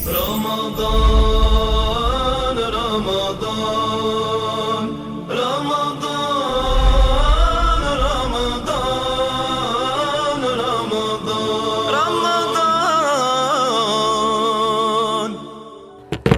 رمضان رمضان رمضان رمضان رمضان رمضان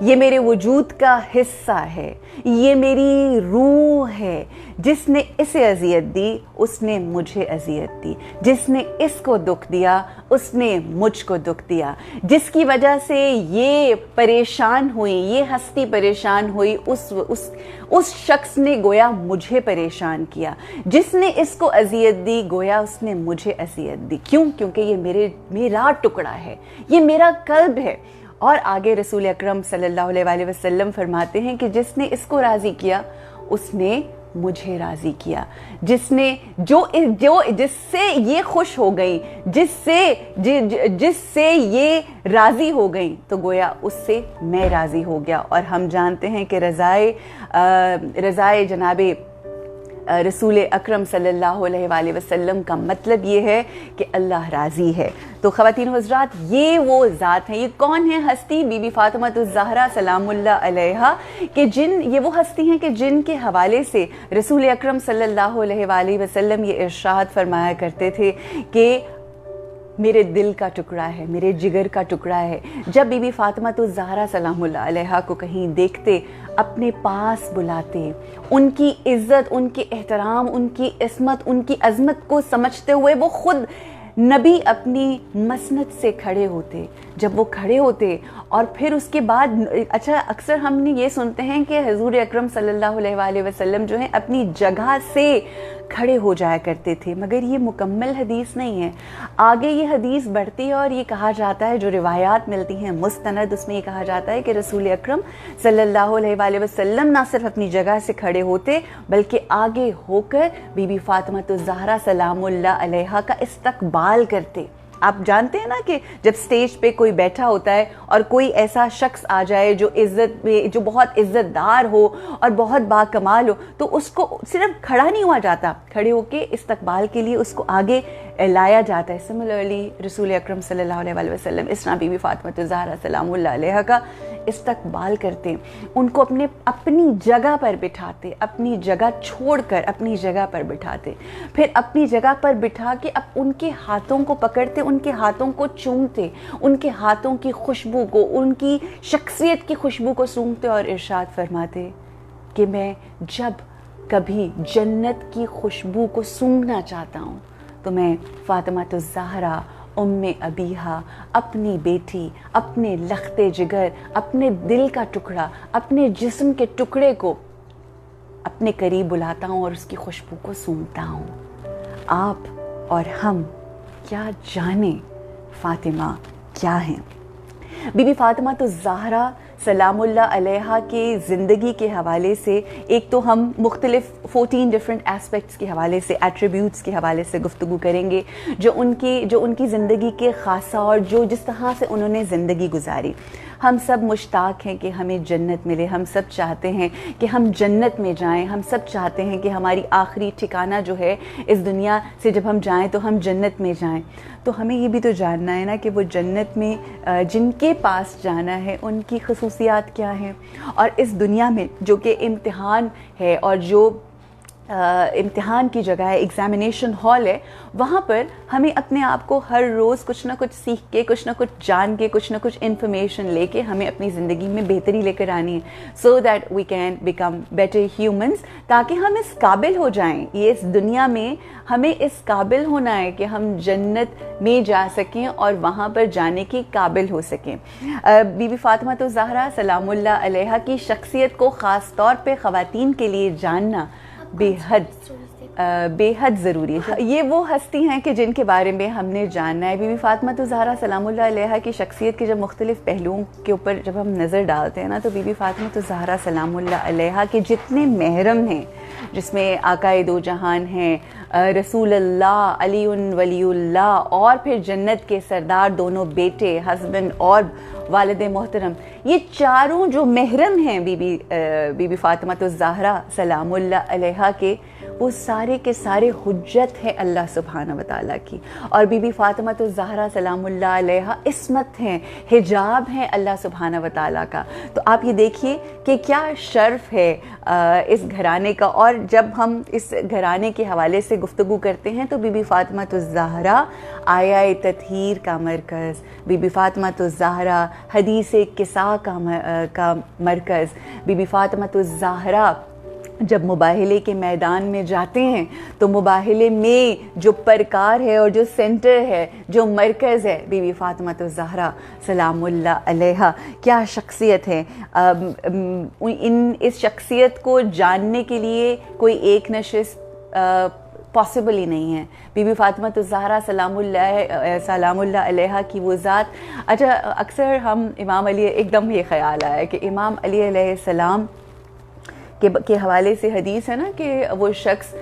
یہ میرے وجود کا حصہ ہے, یہ میری روح ہے. جس نے اسے اذیت دی اس نے مجھے اذیت دی, جس نے اس کو دکھ دیا اس نے مجھ کو دکھ دیا, جس کی وجہ سے یہ پریشان ہوئی, یہ ہستی پریشان ہوئی, اس شخص نے گویا مجھے پریشان کیا. جس نے اس کو اذیت دی گویا اس نے مجھے اذیت دی. کیوں؟ کیونکہ یہ میرا ٹکڑا ہے, یہ میرا قلب ہے. اور آگے رسول اکرم صلی اللہ علیہ وسلم فرماتے ہیں کہ جس نے اس کو راضی کیا اس نے مجھے راضی کیا. جس سے یہ خوش ہو گئی, جس سے یہ راضی ہو گئی تو گویا اس سے میں راضی ہو گیا. اور ہم جانتے ہیں کہ رضائے جناب رسول اکرم صلی اللہ علیہ وآلہ وسلم کا مطلب یہ ہے کہ اللہ راضی ہے. تو خواتین و حضرات, یہ وہ ذات ہیں. یہ کون ہے ہستی؟ بی بی فاطمہ الزہرا سلام اللہ علیہا, کہ یہ وہ ہستی ہیں کہ جن کے حوالے سے رسول اکرم صلی اللہ علیہ وآلہ وسلم یہ ارشاد فرمایا کرتے تھے کہ میرے دل کا ٹکڑا ہے, میرے جگر کا ٹکڑا ہے. جب بی بی فاطمہ الزہرا سلام اللہ علیہا کو کہیں دیکھتے اپنے پاس بلاتے, ان کی عزت, ان کے احترام, ان کی عصمت, ان کی عظمت کو سمجھتے ہوئے وہ خود نبی اپنی مسند سے کھڑے ہوتے. جب وہ کھڑے ہوتے اور پھر اس کے بعد, اچھا اکثر ہم نے یہ سنتے ہیں کہ حضور اکرم صلی اللہ علیہ وآلہ وسلم جو ہیں اپنی جگہ سے کھڑے ہو جایا کرتے تھے, مگر یہ مکمل حدیث نہیں ہے. آگے یہ حدیث بڑھتی ہے اور یہ کہا جاتا ہے, جو روایات ملتی ہیں مستند, اس میں یہ کہا جاتا ہے کہ رسول اکرم صلی اللہ علیہ وآلہ وسلم نہ صرف اپنی جگہ سے کھڑے ہوتے بلکہ آگے ہو کر بی بی فاطمہ الزہرا سلام اللہ علیہا کا استقبال کرتے. آپ جانتے ہیں نا کہ جب سٹیج پہ کوئی بیٹھا ہوتا ہے اور کوئی ایسا شخص آ جائے جو بہت عزت دار ہو اور بہت باکمال ہو, تو اس کو صرف کھڑا نہیں ہوا جاتا, کھڑے ہو کے استقبال کے لیے اس کو آگے لایا جاتا ہے. سملرلی رسول اکرم صلی اللہ علیہ وسلم اس طرح بی بی فاطمہ الزہرا سلام اللہ علیہا کا استقبال کرتے, ان کو اپنی جگہ پر بٹھاتے, اپنی جگہ چھوڑ کر اپنی جگہ پر بٹھاتے, پھر اپنی جگہ پر بٹھا کے اب ان کے ہاتھوں کو پکڑتے, ان کے ہاتھوں کو چومتے, ان کے ہاتھوں کی خوشبو کو, ان کی شخصیت کی خوشبو کو سونگھتے اور ارشاد فرماتے کہ میں جب کبھی جنت کی خوشبو کو سونگھنا چاہتا ہوں تو میں فاطمہ الزہرا ام ابیہا, اپنی بیٹی, اپنے لخت جگر, اپنے دل کا ٹکڑا, اپنے جسم کے ٹکڑے کو اپنے قریب بلاتا ہوں اور اس کی خوشبو کو سونگھتا ہوں. آپ اور ہم کیا جانیں فاطمہ کیا ہیں. بی بی فاطمہ الزہرا سلام اللہ علیہا کی زندگی کے حوالے سے ایک تو ہم مختلف 14 ڈفرینٹ ایسپیکٹس کے حوالے سے, ایٹریبیوٹس کے حوالے سے گفتگو کریں گے جو ان کی زندگی کے خاصہ اور جس طرح سے انہوں نے زندگی گزاری. ہم سب مشتاق ہیں کہ ہمیں جنت ملے, ہم سب چاہتے ہیں کہ ہم جنت میں جائیں, ہم سب چاہتے ہیں کہ ہماری آخری ٹھکانہ جو ہے اس دنیا سے جب ہم جائیں تو ہم جنت میں جائیں. تو ہمیں یہ بھی تو جاننا ہے نا کہ وہ جنت میں جن کے پاس جانا ہے ان کی خصوصیات کیا ہیں, اور اس دنیا میں جو کہ امتحان ہے اور جو امتحان کی جگہ ہے, ایگزامینیشن ہال ہے, وہاں پر ہمیں اپنے آپ کو ہر روز کچھ نہ کچھ سیکھ کے, کچھ نہ کچھ جان کے, کچھ نہ کچھ انفارمیشن لے کے ہمیں اپنی زندگی میں بہتری لے کر آنی ہے, so that we can become better humans, تاکہ ہم اس قابل ہو جائیں. یہ اس دنیا میں ہمیں اس قابل ہونا ہے کہ ہم جنت میں جا سکیں اور وہاں پر جانے کے قابل ہو سکیں. بی بی فاطمہ الزہرا سلام اللہ علیہا کی شخصیت کو خاص طور پہ خواتین کے لیے جاننا بے حد ضروری ہے. یہ وہ ہستی ہیں کہ جن کے بارے میں ہم نے جاننا ہے. بی بی فاطمہ الزہرا سلام اللہ علیہا کی شخصیت کے جب مختلف پہلوؤں کے اوپر جب ہم نظر ڈالتے ہیں نا, تو بی بی فاطمہ الزہرا سلام اللہ علیہا کے جتنے محرم ہیں, جس میں آقائے دو جہان ہیں, رسول اللہ, علی ولی اللہ, اور پھر جنت کے سردار دونوں بیٹے, ہسبینڈ اور والد محترم, یہ چاروں جو محرم ہیں بی بی فاطمہ الزہرا سلام اللہ علیہا کے, وہ سارے کے سارے حجت ہے اللہ سبحانہ و تعالیٰ کی. اور بی بی فاطمہ الزہرا سلام اللہ علیہا عصمت ہیں, حجاب ہیں اللہ سبحانہ و تعالیٰ کا. تو آپ یہ دیکھیے کہ کیا شرف ہے اس گھرانے کا. اور جب ہم اس گھرانے کے حوالے سے گفتگو کرتے ہیں تو بی بی فاطمہ الزہرا آیا تطہیر کا مرکز, بی بی فاطمہ الزہرا حدیث کسا کا مرکز, بی بی فاطمہ الزہرا جب مباہلے کے میدان میں جاتے ہیں تو مباہلے میں جو پرکار ہے اور جو سینٹر ہے, جو مرکز ہے, بی بی فاطمہ الزہرا سلام اللہ علیہا. کیا شخصیت ہے. اس شخصیت کو جاننے کے لیے کوئی ایک نشست پاسبل ہی نہیں ہے. بی بی فاطمہ الزہرا سلام اللہ علیہا کی وہ ذات. اچھا, اکثر ہم امام علی, ایک دم یہ خیال آیا کہ امام علی علیہ السلام کے حوالے سے حدیث ہے نا کہ وہ شخص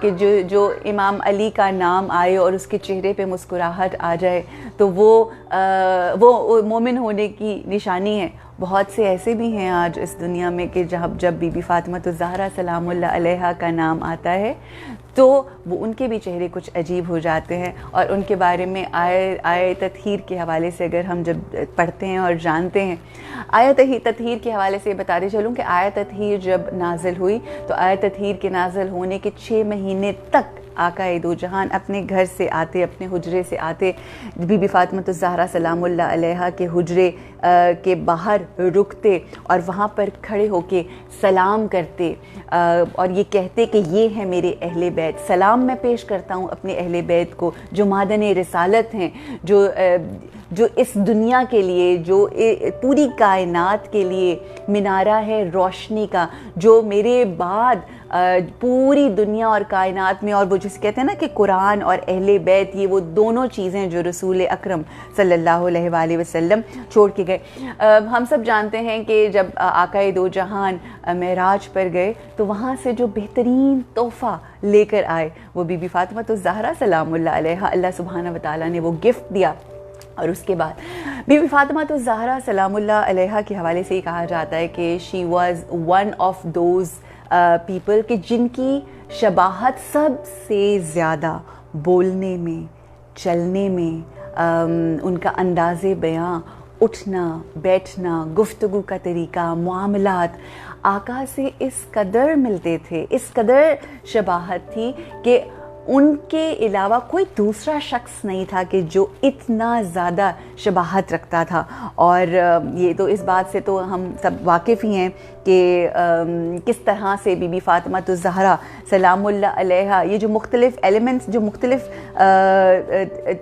کہ جو امام علی کا نام آئے اور اس کے چہرے پہ مسکراہٹ آ جائے تو وہ مومن ہونے کی نشانی ہے. بہت سے ایسے بھی ہیں آج اس دنیا میں کہ جب بی بی فاطمہ الزہرا سلام اللہ علیہا کا نام آتا ہے تو وہ ان کے بھی چہرے کچھ عجیب ہو جاتے ہیں. اور ان کے بارے میں آیہ تطہیر کے حوالے سے اگر ہم جب پڑھتے ہیں اور جانتے ہیں, آیہ تطہیر کے حوالے سے بتاتے چلوں کہ آیہ تطہیر جب نازل ہوئی تو آیہ تطہیر کے نازل ہونے کے 6 مہینے تک آقا دو جہان اپنے گھر سے آتے, اپنے حجرے سے آتے, بی بی فاطمہ الزہرا سلام اللہ علیہا کے حجرے کے باہر رکتے اور وہاں پر کھڑے ہو کے سلام کرتے اور یہ کہتے کہ یہ ہیں میرے اہل بیت. سلام میں پیش کرتا ہوں اپنے اہل بیت کو جو معدن رسالت ہیں, جو اس دنیا کے لیے, جو پوری کائنات کے لیے منارہ ہے روشنی کا, جو میرے بعد پوری دنیا اور کائنات میں, اور وہ جسے کہتے ہیں نا کہ قرآن اور اہل بیت, یہ وہ دونوں چیزیں جو رسول اکرم صلی اللہ علیہ وآلہ وسلم چھوڑ کے گئے. ہم سب جانتے ہیں کہ جب آقا دو جہان معراج پر گئے تو وہاں سے جو بہترین تحفہ لے کر آئے وہ بی بی فاطمہ الزہرا سلام اللہ علیہا, اللہ سبحانہ و تعالیٰ نے وہ گفٹ دیا. اور اس کے بعد بی بی فاطمہ الزہرا سلام اللہ علیہا کے حوالے سے یہ کہا جاتا ہے کہ she was one of those people کہ جن کی شباہت سب سے زیادہ بولنے میں, چلنے میں, ان کا انداز بیاں, اٹھنا بیٹھنا, گفتگو کا طریقہ, معاملات آقا سے اس قدر ملتے تھے, اس قدر شباہت تھی کہ ان کے علاوہ کوئی دوسرا شخص نہیں تھا کہ جو اتنا زیادہ شباہت رکھتا تھا. اور یہ تو اس بات سے تو ہم سب واقف ہی ہیں کہ کس طرح سے بی بی فاطمہ الزہرا سلام اللہ علیہا یہ جو مختلف ایلیمنٹس, جو مختلف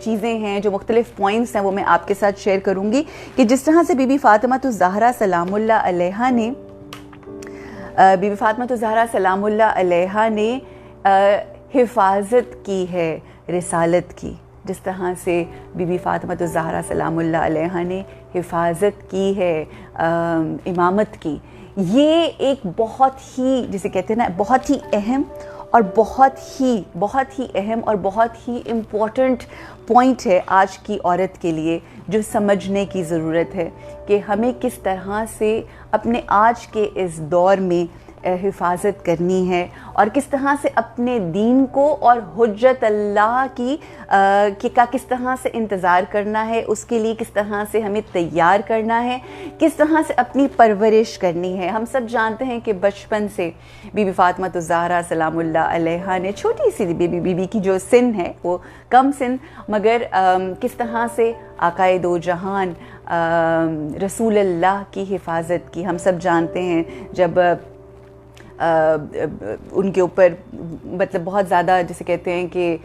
چیزیں ہیں, جو مختلف پوائنٹس ہیں, وہ میں آپ کے ساتھ شیئر کروں گی کہ جس طرح سے بی بی فاطمہ الزہرا سلام اللہ علیہا نے بی بی فاطمہ الزہرا سلام اللہ علیہا نے حفاظت کی ہے رسالت کی, جس طرح سے بی بی فاطمہ الزہرا سلام اللہ علیہا نے حفاظت کی ہے امامت کی. یہ ایک بہت ہی جسے کہتے ہیں نا بہت ہی اہم اور بہت ہی اہم اور بہت ہی امپورٹنٹ پوائنٹ ہے آج کی عورت کے لیے, جو سمجھنے کی ضرورت ہے کہ ہمیں کس طرح سے اپنے آج کے اس دور میں حفاظت کرنی ہے اور کس طرح سے اپنے دین کو اور حجت اللہ کی کا کس طرح سے انتظار کرنا ہے, اس کے لیے کس طرح سے ہمیں تیار کرنا ہے, کس طرح سے اپنی پرورش کرنی ہے. ہم سب جانتے ہیں کہ بچپن سے بی بی فاطمہ الزہرا سلام اللہ علیہا نے چھوٹی سی بی بی کی جو سن ہے وہ کم سن, مگر کس طرح سے آقا دو جہان رسول اللہ کی حفاظت کی. ہم سب جانتے ہیں جب ان کے اوپر مطلب بہت زیادہ جسے کہتے ہیں کہ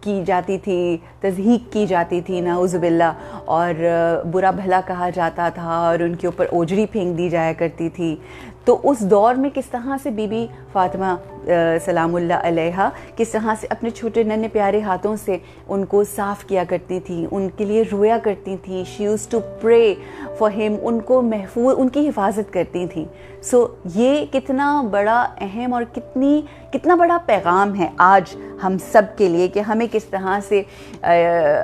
کی جاتی تھی, تضحیک کی جاتی تھی نعوذ باللہ, اور برا بھلا کہا جاتا تھا اور ان کے اوپر اوجری پھینک دی جایا کرتی تھی. تو اس دور میں کس طرح سے بی بی فاطمہ سلام اللہ علیہا کس طرح سے اپنے چھوٹے ننھے پیارے ہاتھوں سے ان کو صاف کیا کرتی تھی, ان کے لیے رویا کرتی تھی. شی یوز ٹو پرے فار ہم, ان کو محفوظ, ان کی حفاظت کرتی تھیں. سو یہ کتنا بڑا اہم اور کتنا بڑا پیغام ہے آج ہم سب کے لیے کہ ہمیں کس طرح سے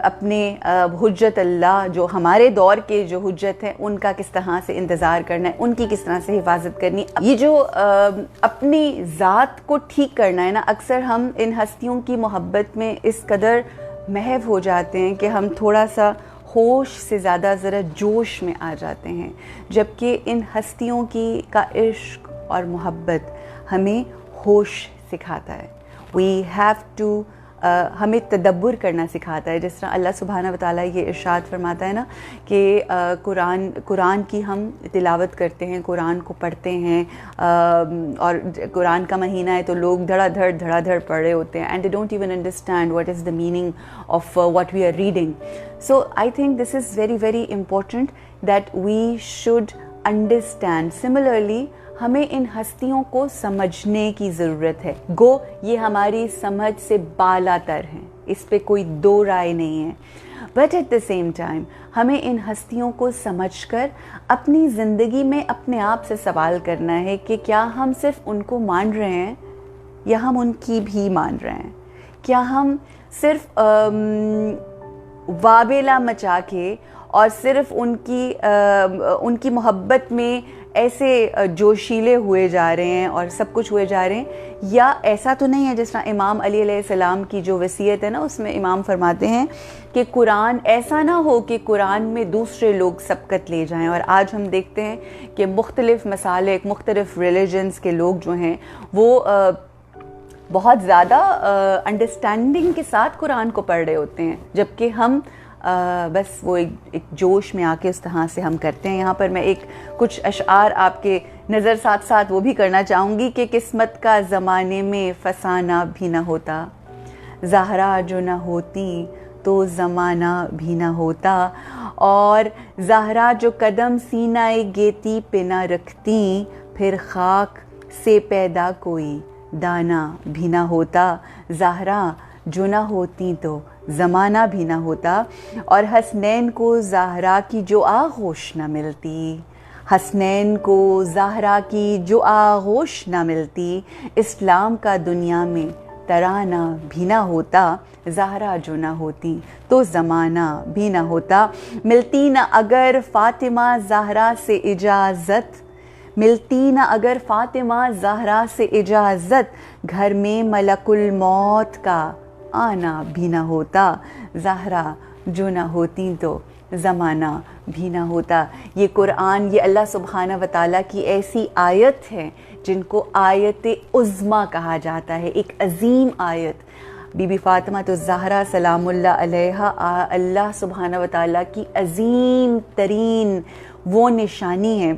اپنے حجت اللہ, جو ہمارے دور کے جو حجت ہیں, ان کا کس طرح سے انتظار کرنا ہے, ان کی کس طرح سے حفاظت کرنی. یہ جو اپنی ذات کو ٹھیک کرنا ہے نا، اکثر ہم ان ہستیوں کی محبت میں اس قدر محو ہو جاتے ہیں کہ ہم تھوڑا سا ہوش سے زیادہ ذرا جوش میں آ جاتے ہیں، جبکہ ان ہستیوں کا عشق اور محبت ہمیں ہوش سکھاتا ہے. وی ہیو ٹو ہمیں تدبر کرنا سکھاتا ہے. جس طرح اللہ سبحانہ و تعالیٰ یہ ارشاد فرماتا ہے نا کہ قرآن کی ہم تلاوت کرتے ہیں، قرآن کو پڑھتے ہیں، اور قرآن کا مہینہ ہے تو لوگ دھڑا دھڑ پڑھ رہے ہوتے ہیں، and they don't even understand what is the meaning of what we are reading. So I think this is very very important that we should understand. Similarly ہمیں ان ہستیوں کو سمجھنے کی ضرورت ہے. گو یہ ہماری سمجھ سے بالا تر ہیں، اس پہ کوئی دو رائے نہیں ہے، but at the same time ہمیں ان ہستیوں کو سمجھ کر اپنی زندگی میں اپنے آپ سے سوال کرنا ہے کہ کیا ہم صرف ان کو مان رہے ہیں یا ہم ان کی بھی مان رہے ہیں. کیا ہم صرف وابلہ مچا کے اور صرف ان کی محبت میں ایسے جوشیلے ہوئے جا رہے ہیں اور سب کچھ ہوئے جا رہے ہیں، یا ایسا تو نہیں ہے جس طرح امام علی علیہ السلام کی جو وصیت ہے نا، اس میں امام فرماتے ہیں کہ قرآن ایسا نہ ہو کہ قرآن میں دوسرے لوگ سبقت لے جائیں. اور آج ہم دیکھتے ہیں کہ مختلف مسالک، مختلف ریلیجنز کے لوگ جو ہیں وہ بہت زیادہ انڈرسٹینڈنگ کے ساتھ قرآن کو پڑھ رہے ہوتے ہیں، جبکہ ہم بس وہ ایک جوش میں آ کے اس طرح سے ہم کرتے ہیں. یہاں پر میں کچھ اشعار آپ کے نظر ساتھ ساتھ وہ بھی کرنا چاہوں گی کہ قسمت کا زمانے میں فسانہ بھی نہ ہوتا، زہرا جو نہ ہوتی تو زمانہ بھی نہ ہوتا، اور زہرا جو قدم سینہ گیتی پہ نہ رکھتی، پھر خاک سے پیدا کوئی دانا بھی نہ ہوتا. زہرا جو نہ ہوتی تو زمانہ بھی نہ ہوتا، اور حسنین کو زہرا کی جو آغوش نہ ملتی، حسنین کو زہرا کی جو آغوش نہ ملتی، اسلام کا دنیا میں ترانہ بھی نہ ہوتا. زہرا جو نہ ہوتی تو زمانہ بھی نہ ہوتا. ملتی نہ اگر فاطمہ زہرا سے اجازت، ملتی نہ اگر فاطمہ زہرا سے اجازت، گھر میں ملک الموت کا آنا بھی نہ ہوتا. زہرا جو نہ ہوتی تو زمانہ بھی نہ ہوتا. یہ قرآن، یہ اللہ سبحانہ و تعالیٰ کی ایسی آیت ہے جن کو آیت عظمیٰ کہا جاتا ہے، ایک عظیم آیت. بی بی فاطمہ تو زہرا سلام اللہ علیہا اللہ سبحانہ و تعالیٰ کی عظیم ترین وہ نشانی ہے.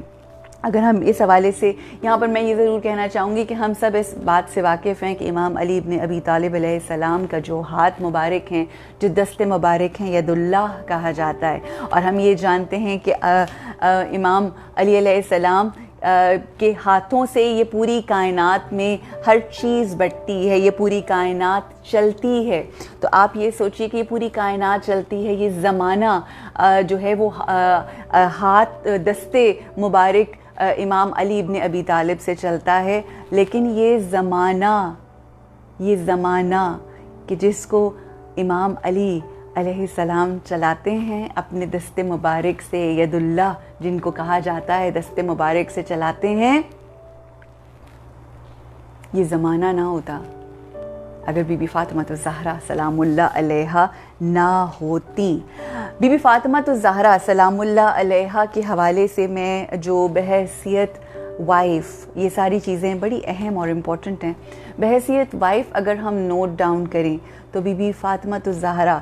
اگر ہم اس حوالے سے یہاں پر میں یہ ضرور کہنا چاہوں گی کہ ہم سب اس بات سے واقف ہیں کہ امام علی ابن ابی طالب علیہ السلام کا جو ہاتھ مبارک ہیں، جو دست مبارک ہیں، ید اللہ کہا جاتا ہے. اور ہم یہ جانتے ہیں کہ امام علی علیہ السلام کے ہاتھوں سے یہ پوری کائنات میں ہر چیز بٹتی ہے، یہ پوری کائنات چلتی ہے. تو آپ یہ سوچیے کہ یہ پوری کائنات چلتی ہے، یہ زمانہ جو ہے وہ ہاتھ دست مبارک امام علی ابن ابی طالب سے چلتا ہے. لیکن یہ زمانہ کہ جس کو امام علی علیہ السلام چلاتے ہیں اپنے دست مبارک سے، ید اللہ جن کو کہا جاتا ہے دست مبارک سے چلاتے ہیں، یہ زمانہ نہ ہوتا اگر بی بی فاطمہ الزہرا سلام اللہ علیہا نہ ہوتی. بی بی فاطمہ الزہرا سلام اللہ علیہا کے حوالے سے میں جو بحیثیت وائف، یہ ساری چیزیں بڑی اہم اور امپورٹنٹ ہیں. بحیثیت وائف اگر ہم نوٹ ڈاؤن کریں تو بی بی فاطمہ الزہرا،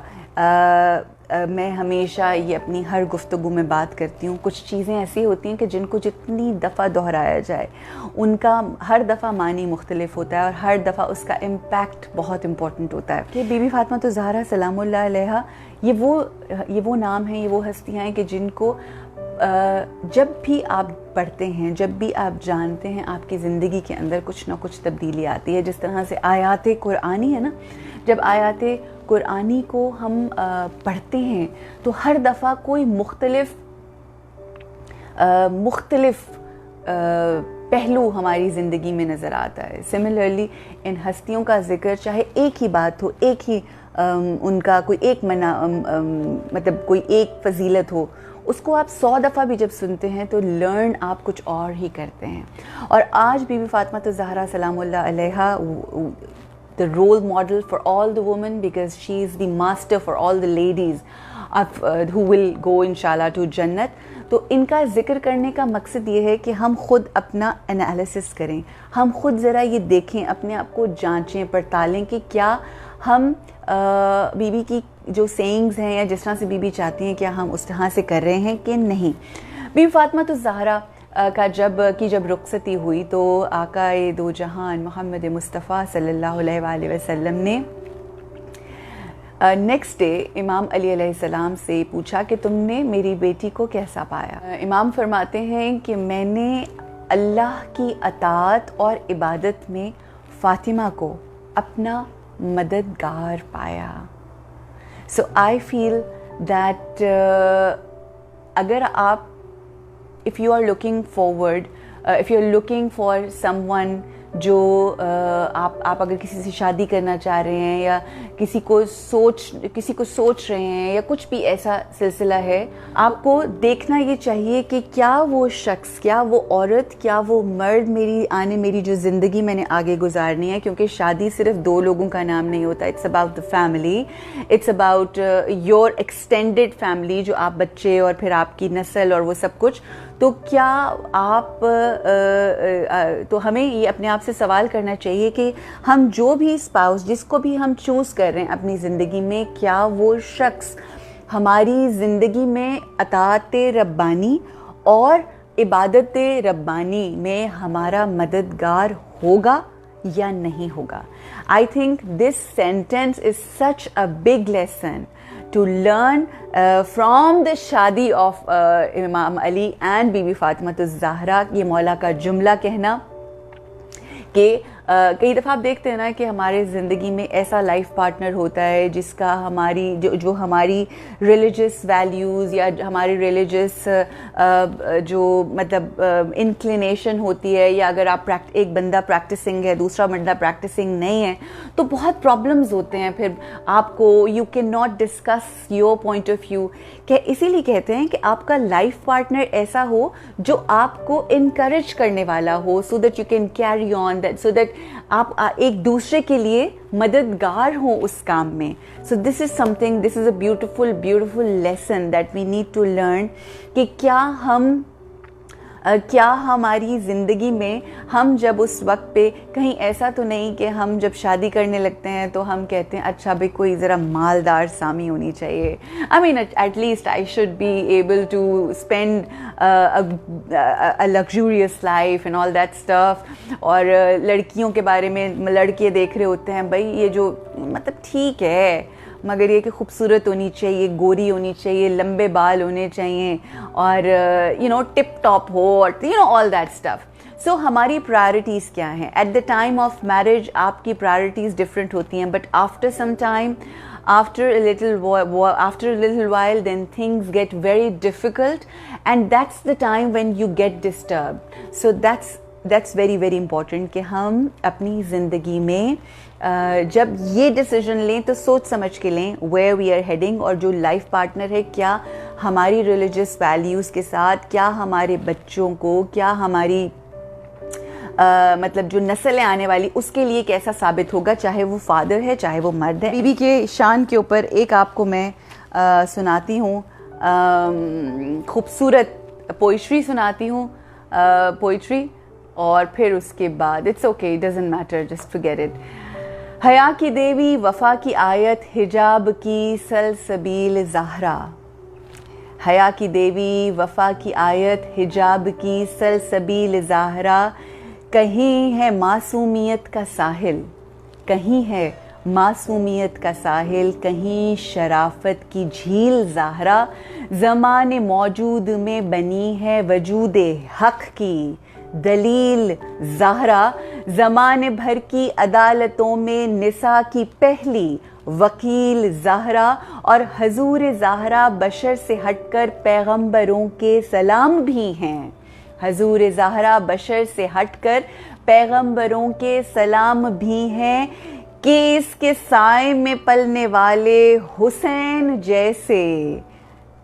میں ہمیشہ یہ اپنی ہر گفتگو میں بات کرتی ہوں، کچھ چیزیں ایسی ہوتی ہیں کہ جن کو جتنی دفعہ دہرایا جائے ان کا ہر دفعہ معنی مختلف ہوتا ہے اور ہر دفعہ اس کا امپیکٹ بہت امپورٹنٹ ہوتا ہے. کہ بی بی فاطمہ الزہرا سلام اللہ علیہا یہ وہ نام ہیں، یہ وہ ہستیاں ہیں کہ جن کو جب بھی آپ پڑھتے ہیں، جب بھی آپ جانتے ہیں، آپ کی زندگی کے اندر کچھ نہ کچھ تبدیلی آتی ہے. جس طرح سے آیات قرآنی ہے نا، جب آیات قرآنی کو ہم پڑھتے ہیں تو ہر دفعہ کوئی مختلف پہلو ہماری زندگی میں نظر آتا ہے. سملرلی ان ہستیوں کا ذکر چاہے ایک ہی بات ہو، ایک ہی ان کا کوئی ایک مطلب کوئی ایک فضیلت ہو، اس کو آپ 100 دفعہ بھی جب سنتے ہیں تو لرن آپ کچھ اور ہی کرتے ہیں. اور آج بی بی فاطمہ الزہرا سلام اللہ علیہا the role model for all the women, because she is the master for all the ladies who will go inshallah to Jannat. تو ان کا ذکر کرنے کا مقصد یہ ہے کہ ہم خود اپنا انالیسس کریں, ہم خود ذرا یہ دیکھیں, اپنے آپ کو جانچیں پڑتالیں کہ کیا ہم بی بی کی جو سینگز ہیں یا جس طرح سے بی بی چاہتی ہیں کیا ہم اس طرح سے کر رہے ہیں کہ نہیں. بی بی فاطمہ الزہرا کا جب رخصتی ہوئی تو آقائے دو جہان محمد مصطفیٰ صلی اللہ علیہ وآلہ وسلم نے نیکسٹ ڈے امام علی علیہ السلام سے پوچھا کہ تم نے میری بیٹی کو کیسا پایا. امام فرماتے ہیں کہ میں نے اللہ کی اطاعت اور عبادت میں فاطمہ کو اپنا مددگار پایا. سو آئی فیل دیٹ اگر آپ if you are looking forward, if you are looking for someone جو آپ اگر کسی سے شادی کرنا چاہ رہے ہیں یا کسی کو سوچ رہے ہیں یا کچھ بھی ایسا سلسلہ ہے, آپ کو دیکھنا یہ چاہیے کہ کیا وہ شخص, کیا وہ عورت, کیا وہ مرد میری جو زندگی میں نے آگے گزارنی ہے, کیونکہ شادی صرف 2 لوگوں کا نام نہیں ہوتا. It's about the family, it's about your extended family, جو آپ بچے اور پھر آپ کی نسل اور وہ سب کچھ. تو کیا آپ تو ہمیں یہ اپنے آپ سے سوال کرنا چاہیے کہ ہم جو بھی اسپاؤس جس کو بھی ہم چوز کر رہے ہیں اپنی زندگی میں, کیا وہ شخص ہماری زندگی میں اطاعت ربانی اور عبادت ربانی میں ہمارا مددگار ہوگا یا نہیں ہوگا. آئی think this sentence is such a big lesson to learn from the شادی of امام علی and بی بی فاطمہ الزہرا. یہ مولا کا جملہ کہنا کہ کئی دفعہ آپ دیکھتے ہیں نا کہ ہمارے زندگی میں ایسا لائف پارٹنر ہوتا ہے جس کا جو ہماری ریلیجس ویلیوز یا ہماری ریلیجس جو مطلب انکلینیشن ہوتی ہے, یا اگر آپ ایک بندہ پریکٹسنگ ہے دوسرا بندہ پریکٹسنگ نہیں ہے تو بہت پرابلمز ہوتے ہیں. پھر آپ کو you can not discuss your point of view, کہ اسی لیے کہتے ہیں کہ آپ کا لائف پارٹنر ایسا ہو جو آپ کو انکریج کرنے والا ہو, so that you can carry on that, so that آپ ایک دوسرے کے لیے مددگار ہوں اس کام میں. So this is something, this is a beautiful lesson that we need to learn, کہ کیا ہماری زندگی میں ہم جب اس وقت پہ کہیں ایسا تو نہیں کہ ہم جب شادی کرنے لگتے ہیں تو ہم کہتے ہیں اچھا بھائی کوئی ذرا مالدار سامی ہونی چاہیے. I mean at least I should be able to spend a luxurious life and all that stuff. اور لڑکیوں کے بارے میں لڑکے دیکھ رہے ہوتے ہیں بھائی یہ جو مطلب ٹھیک ہے مگر یہ کہ خوبصورت ہونی چاہیے, گوری ہونی چاہیے, لمبے بال ہونے چاہیے, اور ٹپ ٹاپ ہو, اور آل دیٹ اسٹف. سو ہماری پرائرٹیز کیا ہیں at the time of marriage? آپ کی پرائرٹیز ڈفرینٹ ہوتی ہیں, but after some time, after a little while, then things get very difficult, and that's the time when you get disturbed. So that's very very important کہ ہم اپنی زندگی میں جب یہ ڈیسیژن لیں تو سوچ سمجھ کے لیں where we are heading, اور جو لائف پارٹنر ہے کیا ہماری ریلیجس ویلیوز کے ساتھ, کیا ہمارے بچوں کو, کیا ہماری مطلب جو نسلیں آنے والی اس کے لیے کیسا ثابت ہوگا, چاہے وہ فادر ہے چاہے وہ مرد ہے. بی بی کے شان کے اوپر ایک آپ کو میں سناتی ہوں, خوبصورت پوئٹری سناتی ہوں, پوئٹری, اور پھر اس کے بعد it's okay, doesn't matter, just forget it. حیا کی دیوی وفا کی آیت حجاب کی سلسبیل زہرا. حیا کی دیوی وفا کی آیت حجاب کی سلسبیل زہرا. کہیں ہے معصومیت کا ساحل, کہیں ہے معصومیت کا ساحل, کہیں شرافت کی جھیل زہرا. زمان موجود میں بنی ہے وجود حق کی دلیل زہرا. زمان بھر کی عدالتوں میں نساء کی پہلی وکیل زہرا. اور حضور زہرا بشر سے ہٹ کر پیغمبروں کے سلام بھی ہیں. حضور زہرا بشر سے ہٹ کر پیغمبروں کے سلام بھی ہیں. کہ اس کے سائے میں پلنے والے حسین جیسے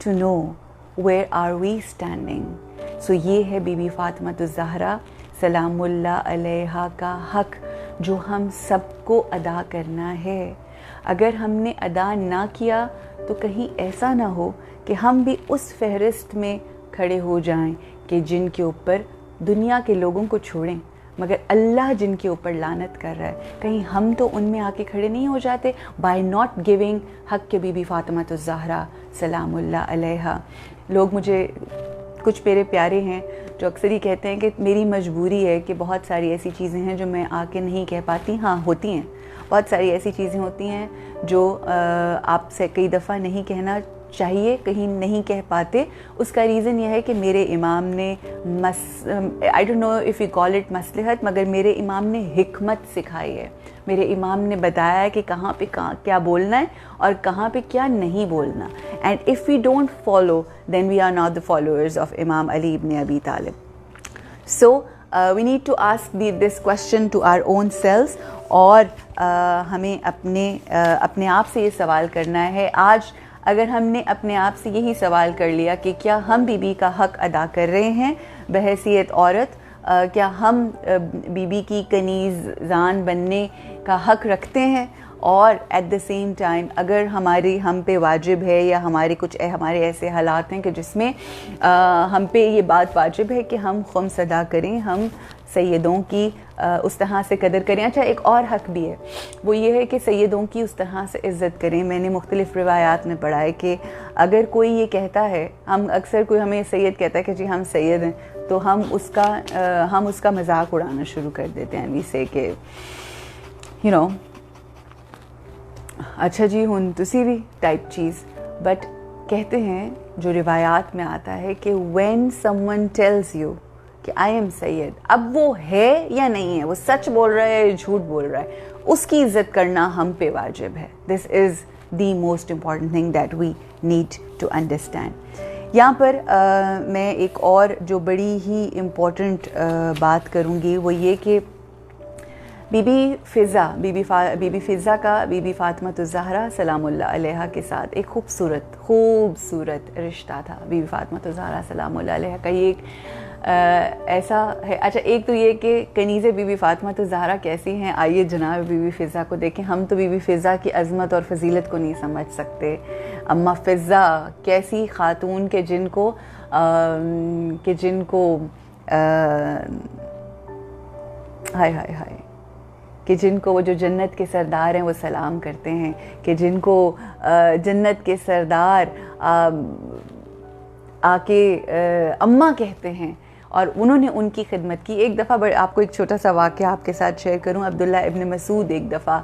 to know where are we standing? So یہ ہے بی بی فاطمہ الزہرا سلام اللہ علیہا کا حق جو ہم سب کو ادا کرنا ہے. اگر ہم نے ادا نہ کیا تو کہیں ایسا نہ ہو کہ ہم بھی اس فہرست میں کھڑے ہو جائیں کہ جن کے اوپر دنیا کے لوگوں کو چھوڑیں مگر اللہ جن کے اوپر لعنت کر رہا ہے. کہیں ہم تو ان میں آ کے کھڑے نہیں ہو جاتے بائی ناٹ گیونگ حق کے بی بی فاطمہ الزہرا سلام اللہ علیہا. لوگ مجھے کچھ میرے پیارے ہیں جو اکثر ہی کہتے ہیں کہ میری مجبوری ہے کہ بہت ساری ایسی چیزیں ہیں جو میں آ کے نہیں کہہ پاتی. ہاں ہوتی ہیں, بہت ساری ایسی چیزیں ہوتی ہیں جو آپ سے کئی دفعہ نہیں کہنا چاہیے, کہیں نہیں کہہ پاتے. اس کا ریزن یہ ہے کہ میرے امام نے I don't know if you call it مصلحت, مگر میرے امام نے حکمت سکھائی ہے. میرے امام نے بتایا ہے کہ کہاں پہ کیا بولنا ہے اور کہاں پہ کیا نہیں بولنا. And if we don't follow then we are not the followers of امام علی ابن ابی طالب. So we need to ask this question to our own selves, اور ہمیں اپنے آپ سے یہ سوال کرنا ہے. آج اگر ہم نے اپنے آپ سے یہی سوال کر لیا کہ کیا ہم بی بی کا حق ادا کر رہے ہیں بحیثیت عورت, کیا ہم بی بی کی کنیز زان بننے کا حق رکھتے ہیں, اور ایٹ دا سیم ٹائم اگر ہم پہ واجب ہے یا ہمارے ایسے حالات ہیں کہ جس میں ہم پہ یہ بات واجب ہے کہ ہم خمس ادا کریں, ہم سیدوں کی اس طرح سے قدر کریں. اچھا ایک اور حق بھی ہے, وہ یہ ہے کہ سیدوں کی اس طرح سے عزت کریں. میں نے مختلف روایات میں پڑھا ہے کہ اگر کوئی یہ کہتا ہے, اکثر کوئی ہمیں سید کہتا ہے کہ جی ہم سید ہیں, تو ہم اس کا مذاق اڑانا شروع کر دیتے ہیں. وی سے کہ یو نو اچھا جی ہن تسی بھی ٹائپ چیز. بٹ کہتے ہیں جو روایات میں آتا ہے کہ when someone tells you کہ آئی ایم سید, اب وہ ہے یا نہیں ہے, وہ سچ بول رہا ہے جھوٹ بول رہا ہے, اس کی عزت کرنا ہم پہ واجب ہے. This is the most important thing that we need to understand. یہاں پر میں ایک اور جو بڑی ہی امپورٹنٹ بات کروں گی وہ یہ کہ بی بی فضا کا بی بی فاطمہ الزہرا سلام اللہ علیہا کے ساتھ ایک خوبصورت رشتہ تھا. بی بی فاطمہ الزہرا سلام اللہ علیہا کا یہ ایک ایسا ہے. اچھا ایک تو یہ کہ کنیز بی بی فاطمہ الزہرا کیسی ہیں, آئیے جناب بی بی فضا کو دیکھیں. ہم تو بی بی فضا کی عظمت اور فضیلت کو نہیں سمجھ سکتے. اما فضا کیسی خاتون کہ جن کو ہائے کہ جن کو وہ جو جنت کے سردار ہیں وہ سلام کرتے ہیں, کہ جن کو جنت کے سردار آ کے اماں کہتے ہیں, اور انہوں نے ان کی خدمت کی. ایک دفعہ آپ کو ایک چھوٹا سا واقعہ آپ کے ساتھ شیئر کروں. عبداللہ ابن مسعود ایک دفعہ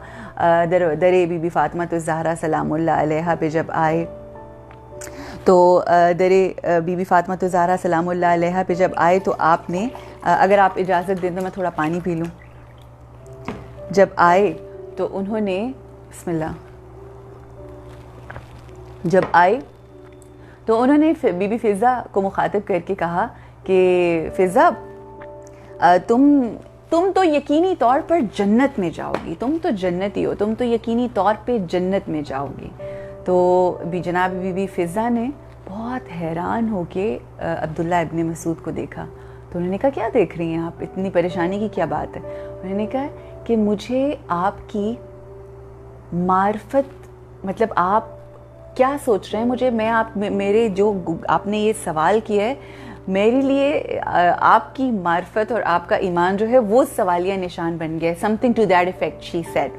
در بی بی فاطمہ الزہرا سلام اللہ علیہا پہ جب آئے, تو در بی بی فاطمہ الزہرا سلام اللہ علیہا پہ جب آئے تو آپ نے, اگر آپ اجازت دیں تو میں تھوڑا پانی پی لوں. جب آئے تو انہوں نے بسم اللہ, جب آئے تو انہوں نے بی بی فضا کو مخاطب کر کے کہا کہ فضا تم تو یقینی طور پر جنت میں جاؤ گی, تم تو جنتی ہو, تم تو یقینی طور پہ جنت میں جاؤ گی. تو جناب بی بی فضا نے بہت حیران ہو کے عبداللہ ابن مسعود کو دیکھا. تو انہوں نے کہا کیا دیکھ رہی ہیں آپ, اتنی پریشانی کی کیا بات ہے؟ انہوں نے کہا کہ مجھے آپ کی معرفت, مطلب آپ کیا سوچ رہے ہیں مجھے, میرے جو آپ نے یہ سوال کیا ہے میرے لیے آپ کی معرفت اور آپ کا ایمان جو ہے وہ سوالیہ نشان بن گیا ہے. Something to that effect she said.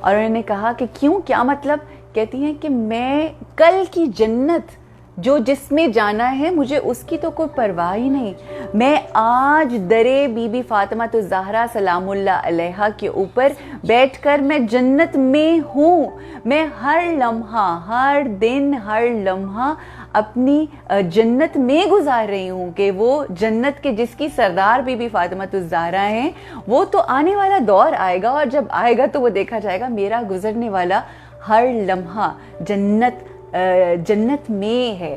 اور انہوں نے کہا کہ کیوں, کیا مطلب؟ کہتی ہیں کہ میں کل کی جنت جو جس میں جانا ہے مجھے اس کی تو کوئی پرواہ ہی نہیں. میں آج درے بی بی فاطمہ الزہرا سلام اللہ علیہا کے اوپر بیٹھ کر میں جنت میں ہوں. میں ہر لمحہ, ہر دن, ہر لمحہ اپنی جنت میں گزار رہی ہوں کہ وہ جنت کے جس کی سردار بی بی فاطمہ الزہرا ہیں وہ تو آنے والا دور آئے گا, اور جب آئے گا تو وہ دیکھا جائے گا میرا گزرنے والا ہر لمحہ جنت میں ہے.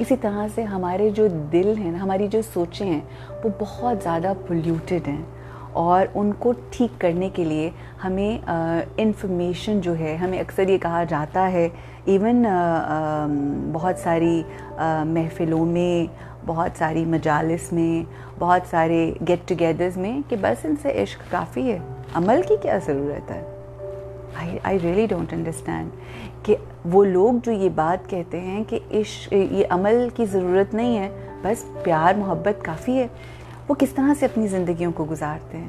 اسی طرح سے ہمارے جو دل ہیں، ہماری جو سوچیں ہیں وہ بہت زیادہ پولیوٹڈ ہیں، اور ان کو ٹھیک کرنے کے لیے ہمیں انفارمیشن جو ہے، ہمیں اکثر یہ کہا جاتا ہے ایون بہت ساری محفلوں میں، بہت ساری مجالس میں، بہت سارے گیٹ ٹوگیدرز میں کہ بس ان سے عشق کافی ہے، عمل کی کیا ضرورت ہے؟ I really don't understand کہ وہ لوگ جو یہ بات کہتے ہیں کہ عشق، یہ عمل کی ضرورت نہیں ہے، بس پیار محبت کافی ہے، وہ کس طرح سے اپنی زندگیوں کو گزارتے ہیں؟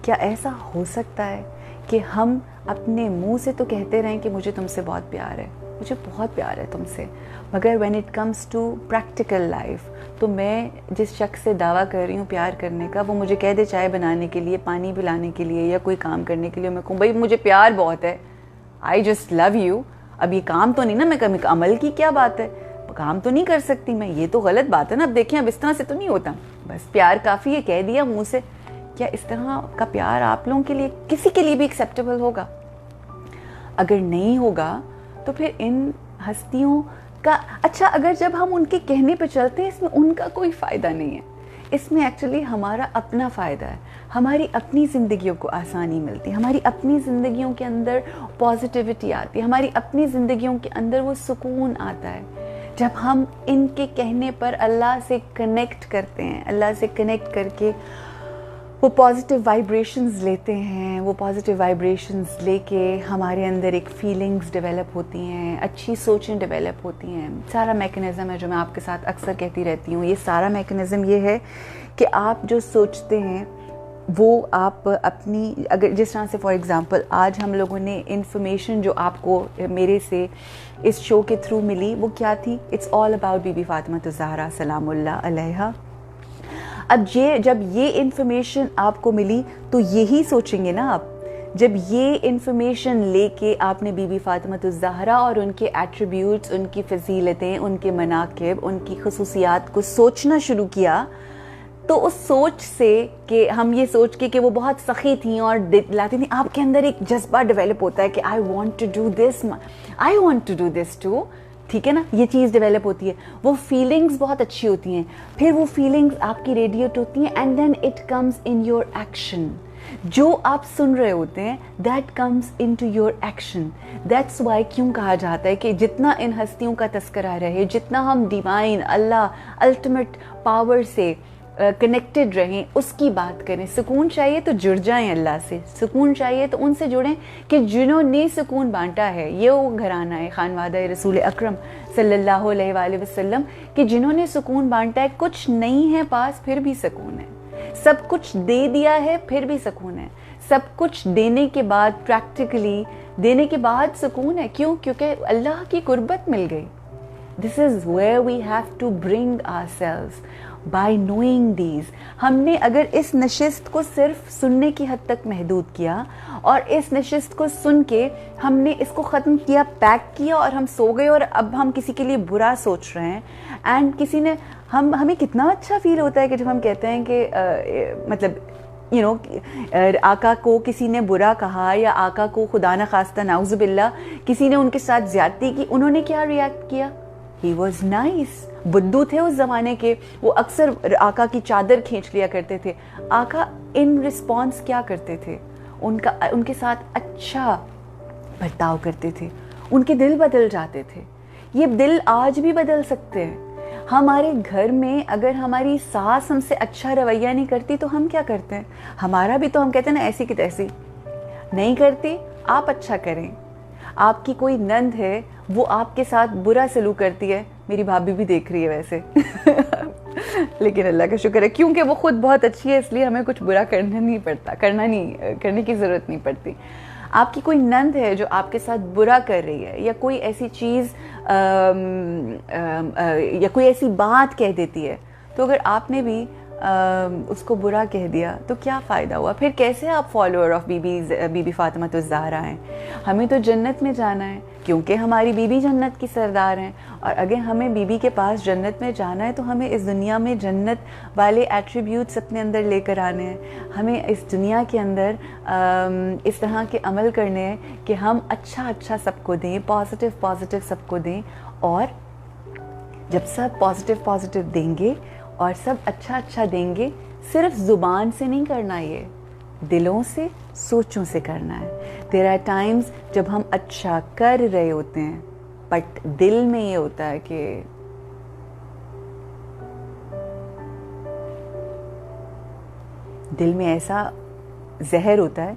کیا ایسا ہو سکتا ہے کہ ہم اپنے منہ سے تو کہتے رہیں کہ مجھے تم سے بہت پیار ہے، مجھے بہت پیار ہے تم سے، مگر when it comes to practical life تو میں جس شخص سے دعویٰ کر رہی ہوں پیار کرنے کا، وہ مجھے کہہ دے چائے بنانے کے لیے، پانی پلانے کے لیے، یا کوئی کام کرنے کے لیے، میں کہوں بھائی مجھے پیار بہت ہے، I just love you، اب یہ کام تو نہیں نا، میں کبھی عمل کی کیا بات ہے، کام تو نہیں کر سکتی میں، یہ تو غلط بات ہے نا، اب دیکھیں اب اس طرح سے تو نہیں ہوتا، بس پیار کافی ہے، کہہ دیا منہ سے۔ کیا اس طرح کا پیار آپ لوگوں کے لیے کسی کے لیے بھی ایکسیپٹیبل ہوگا؟ اگر نہیں ہوگا تو پھر ان ہستیوں کا، اچھا اگر جب ہم ان کے کہنے پہ چلتے ہیں، اس میں ان کا کوئی فائدہ نہیں ہے، اس میں ایکچولی ہمارا اپنا فائدہ ہے، ہماری اپنی زندگیوں کو آسانی ملتی ہے، ہماری اپنی زندگیوں کے اندر پازیٹیوٹی آتی ہے، ہماری اپنی زندگیوں کے اندر وہ سکون آتا ہے جب ہم ان کے کہنے پر اللہ سے کنیکٹ کرتے ہیں، اللہ سے کنیکٹ کر کے وہ پازیٹیو وائبریشنز لیتے ہیں، وہ پازیٹیو وائبریشنز لے کے ہمارے اندر ایک فیلنگز ڈیولپ ہوتی ہیں، اچھی سوچیں ڈیولپ ہوتی ہیں۔ سارا میکنزم ہے جو میں آپ کے ساتھ اکثر کہتی رہتی ہوں، یہ سارا میکنزم یہ ہے کہ آپ جو سوچتے ہیں وہ آپ اپنی، اگر جس طرح سے فار ایگزامپل آج ہم لوگوں نے انفارمیشن جو آپ کو میرے سے اس شو کے تھرو ملی وہ کیا تھی؟ اٹس آل اباؤٹ بی بی فاطمہ الزہرا سلام اللہ علیہا۔ اب جب یہ انفارمیشن آپ کو ملی تو یہی سوچیں گے نا آپ، جب یہ انفارمیشن لے کے آپ نے بی بی فاطمہ الزہرا اور ان کے ایٹریبیوٹس، ان کی فضیلتیں، ان کے مناقب، ان کی خصوصیات کو سوچنا شروع کیا، تو اس سوچ سے کہ ہم یہ سوچ کے کہ وہ بہت سخی تھیں اور لاتی تھیں، آپ کے اندر ایک جذبہ ڈیولپ ہوتا ہے کہ I want to do this, I want to do this too, ٹھیک ہے نا، یہ چیز ڈیولپ ہوتی ہے، وہ فیلنگز بہت اچھی ہوتی ہیں، پھر وہ فیلنگز آپ کی ریڈیٹ ہوتی ہیں، and then it comes in your action, جو آپ سن رہے ہوتے ہیں that comes into your action. That's why کیوں کہا جاتا ہے کہ جتنا ان ہستیوں کا تذکرہ رہے، جتنا ہم ڈیوائن اللہ الٹیمیٹ پاور سے کنیکٹڈ رہیں، اس کی بات کریں۔ سکون چاہیے تو جڑ جائیں اللہ سے، سکون چاہیے تو ان سے جڑیں کہ جنہوں نے سکون بانٹا ہے، یہ وہ گھرانہ ہے خانوادہ رسول اکرم صلی اللہ علیہ وآلہ وسلم کہ جنہوں نے سکون بانٹا ہے، کچھ نہیں ہے پاس پھر بھی سکون ہے، سب کچھ دے دیا ہے پھر بھی سکون ہے، سب کچھ دینے کے بعد پریکٹیکلی دینے کے بعد سکون ہے۔ کیوں؟ کیونکہ اللہ کی قربت مل گئی۔ This is where we have to bring ourselves by knowing these۔ ہم نے اگر اس نشست کو صرف سننے کی حد تک محدود کیا اور اس نشست کو سن کے ہم نے اس کو ختم کیا، پیک کیا اور ہم سو گئے، اور اب ہم کسی کے لیے برا سوچ رہے ہیں، اینڈ کسی نے ہمیں کتنا اچھا فیل ہوتا ہے کہ جب ہم کہتے ہیں کہ مطلب آقا کو کسی نے برا کہا، یا آقا کو خدا نخواستہ نعوذ باللہ کسی نے ان کے ساتھ زیادتی کی، انہوں نے کیا ریئیکٹ کیا؟ He was nice۔ بدو تھے اس زمانے کے، وہ اکثر آقا کی چادر کھینچ لیا کرتے تھے۔ آقا ان رسپانس کیا کرتے تھے؟ ان کے ساتھ اچھا برتاؤ کرتے تھے، ان کے دل بدل جاتے تھے۔ یہ دل آج بھی بدل سکتے ہیں۔ ہمارے گھر میں اگر ہماری ساس ہم سے اچھا رویہ نہیں کرتی تو ہم کیا کرتے ہیں؟ ہمارا بھی تو ہم کہتے ہیں نا ایسی کی تیسی، نہیں کرتی آپ اچھا کریں۔ آپ کی کوئی نند ہے، وہ آپ کے ساتھ برا سلوک کرتی ہے، میری بھابھی بھی دیکھ رہی ہے ویسے لیکن اللہ کا شکر ہے کیونکہ وہ خود بہت اچھی ہے، اس لیے ہمیں کچھ برا کرنے کی ضرورت نہیں پڑتی۔ آپ کی کوئی نند ہے جو آپ کے ساتھ برا کر رہی ہے، یا کوئی ایسی چیز یا کوئی ایسی بات کہہ دیتی ہے، تو اگر آپ نے بھی اس کو برا کہہ دیا تو کیا فائدہ ہوا؟ پھر کیسے آپ follower of be be Fatima al-Zahra ہیں؟ ہمیں تو جنت میں جانا ہے کیونکہ ہماری بی بی جنت کی سردار ہیں، اور اگر ہمیں بی بی کے پاس جنت میں جانا ہے تو ہمیں اس دنیا میں جنت والے ایٹریبیوٹس اپنے اندر لے کر آنے ہیں، ہمیں اس دنیا کے اندر اس طرح کے عمل کرنے ہیں کہ ہم اچھا سب کو دیں، پازیٹیو سب کو دیں، اور جب سب پازیٹیو دیں گے اور سب اچھا دیں گے، صرف زبان سے نہیں کرنا، یہ دلوں سے، سوچوں سے کرنا ہے. دیر آر ٹائمز جب ہم اچھا کر رہے ہوتے ہیں بٹ دل میں یہ ہوتا ہے کہ دل میں ایسا زہر ہوتا ہے.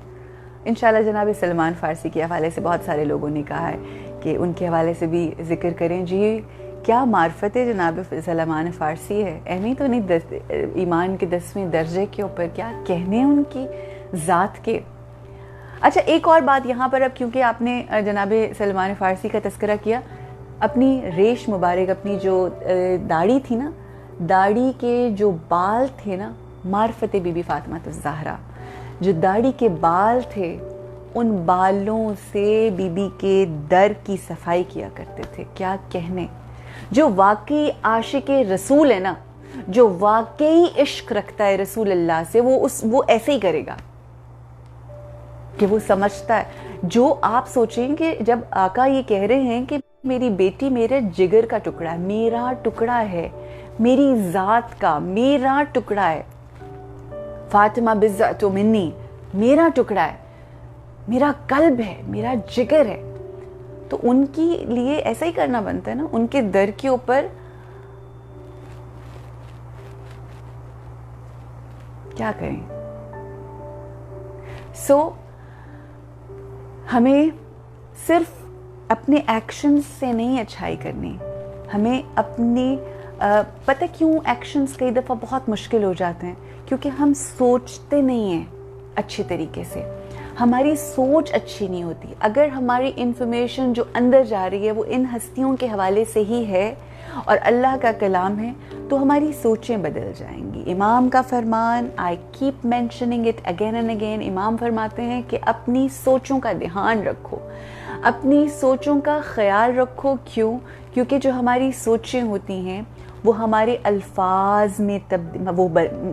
انشاءاللہ جناب سلمان فارسی کے حوالے سے بہت سارے لوگوں نے کہا ہے کہ ان کے حوالے سے بھی ذکر کریں. جی کیا معرفت جناب سلمان فارسی ہے، اہمی تو نہیں ایمان کے 10ویں درجے کے اوپر، کیا کہنے ان کی ذات کے. اچھا ایک اور بات یہاں پر، اب کیونکہ آپ نے جناب سلمان فارسی کا تذکرہ کیا، اپنی ریش مبارک، اپنی جو داڑھی تھی نا، داڑھی کے جو بال تھے نا، معرفت بی بی فاطمہ الزہرا، جو داڑھی کے بال تھے ان بالوں سے بی بی کے در کی صفائی کیا کرتے تھے. کیا کہنے. جو واقعی عاشق رسول ہے نا، جو واقعی عشق رکھتا ہے رسول اللہ سے، وہ ایسے ہی کرے گا کہ وہ سمجھتا ہے. جو آپ سوچیں کہ جب آقا یہ کہہ رہے ہیں کہ میری بیٹی میرے جگر کا ٹکڑا ہے، میرا ٹکڑا ہے، میری ذات کا میرا ٹکڑا ہے، فاطمہ بضعۃ منی، میرا ٹکڑا ہے، میرا قلب ہے، میرا جگر ہے، تو ان کے لیے ایسا ہی کرنا بنتا ہے نا. ان کے در کے اوپر کیا کریں. ہمیں صرف اپنے ایکشنز سے نہیں اچھائی کرنی، ہمیں اپنی پتہ کیوں ایکشنز کئی دفعہ بہت مشکل ہو جاتے ہیں، کیونکہ ہم سوچتے نہیں ہیں اچھے طریقے سے، ہماری سوچ اچھی نہیں ہوتی. اگر ہماری انفارمیشن جو اندر جا رہی ہے وہ ان ہستیوں کے حوالے سے ہی ہے اور اللہ کا کلام ہے، تو ہماری سوچیں بدل جائیں گی. امام کا فرمان، I keep mentioning it again and again, امام فرماتے ہیں کہ اپنی سوچوں کا دھیان رکھو، اپنی سوچوں کا خیال رکھو. کیونکہ جو ہماری سوچیں ہوتی ہیں وہ ہمارے الفاظ میں وہ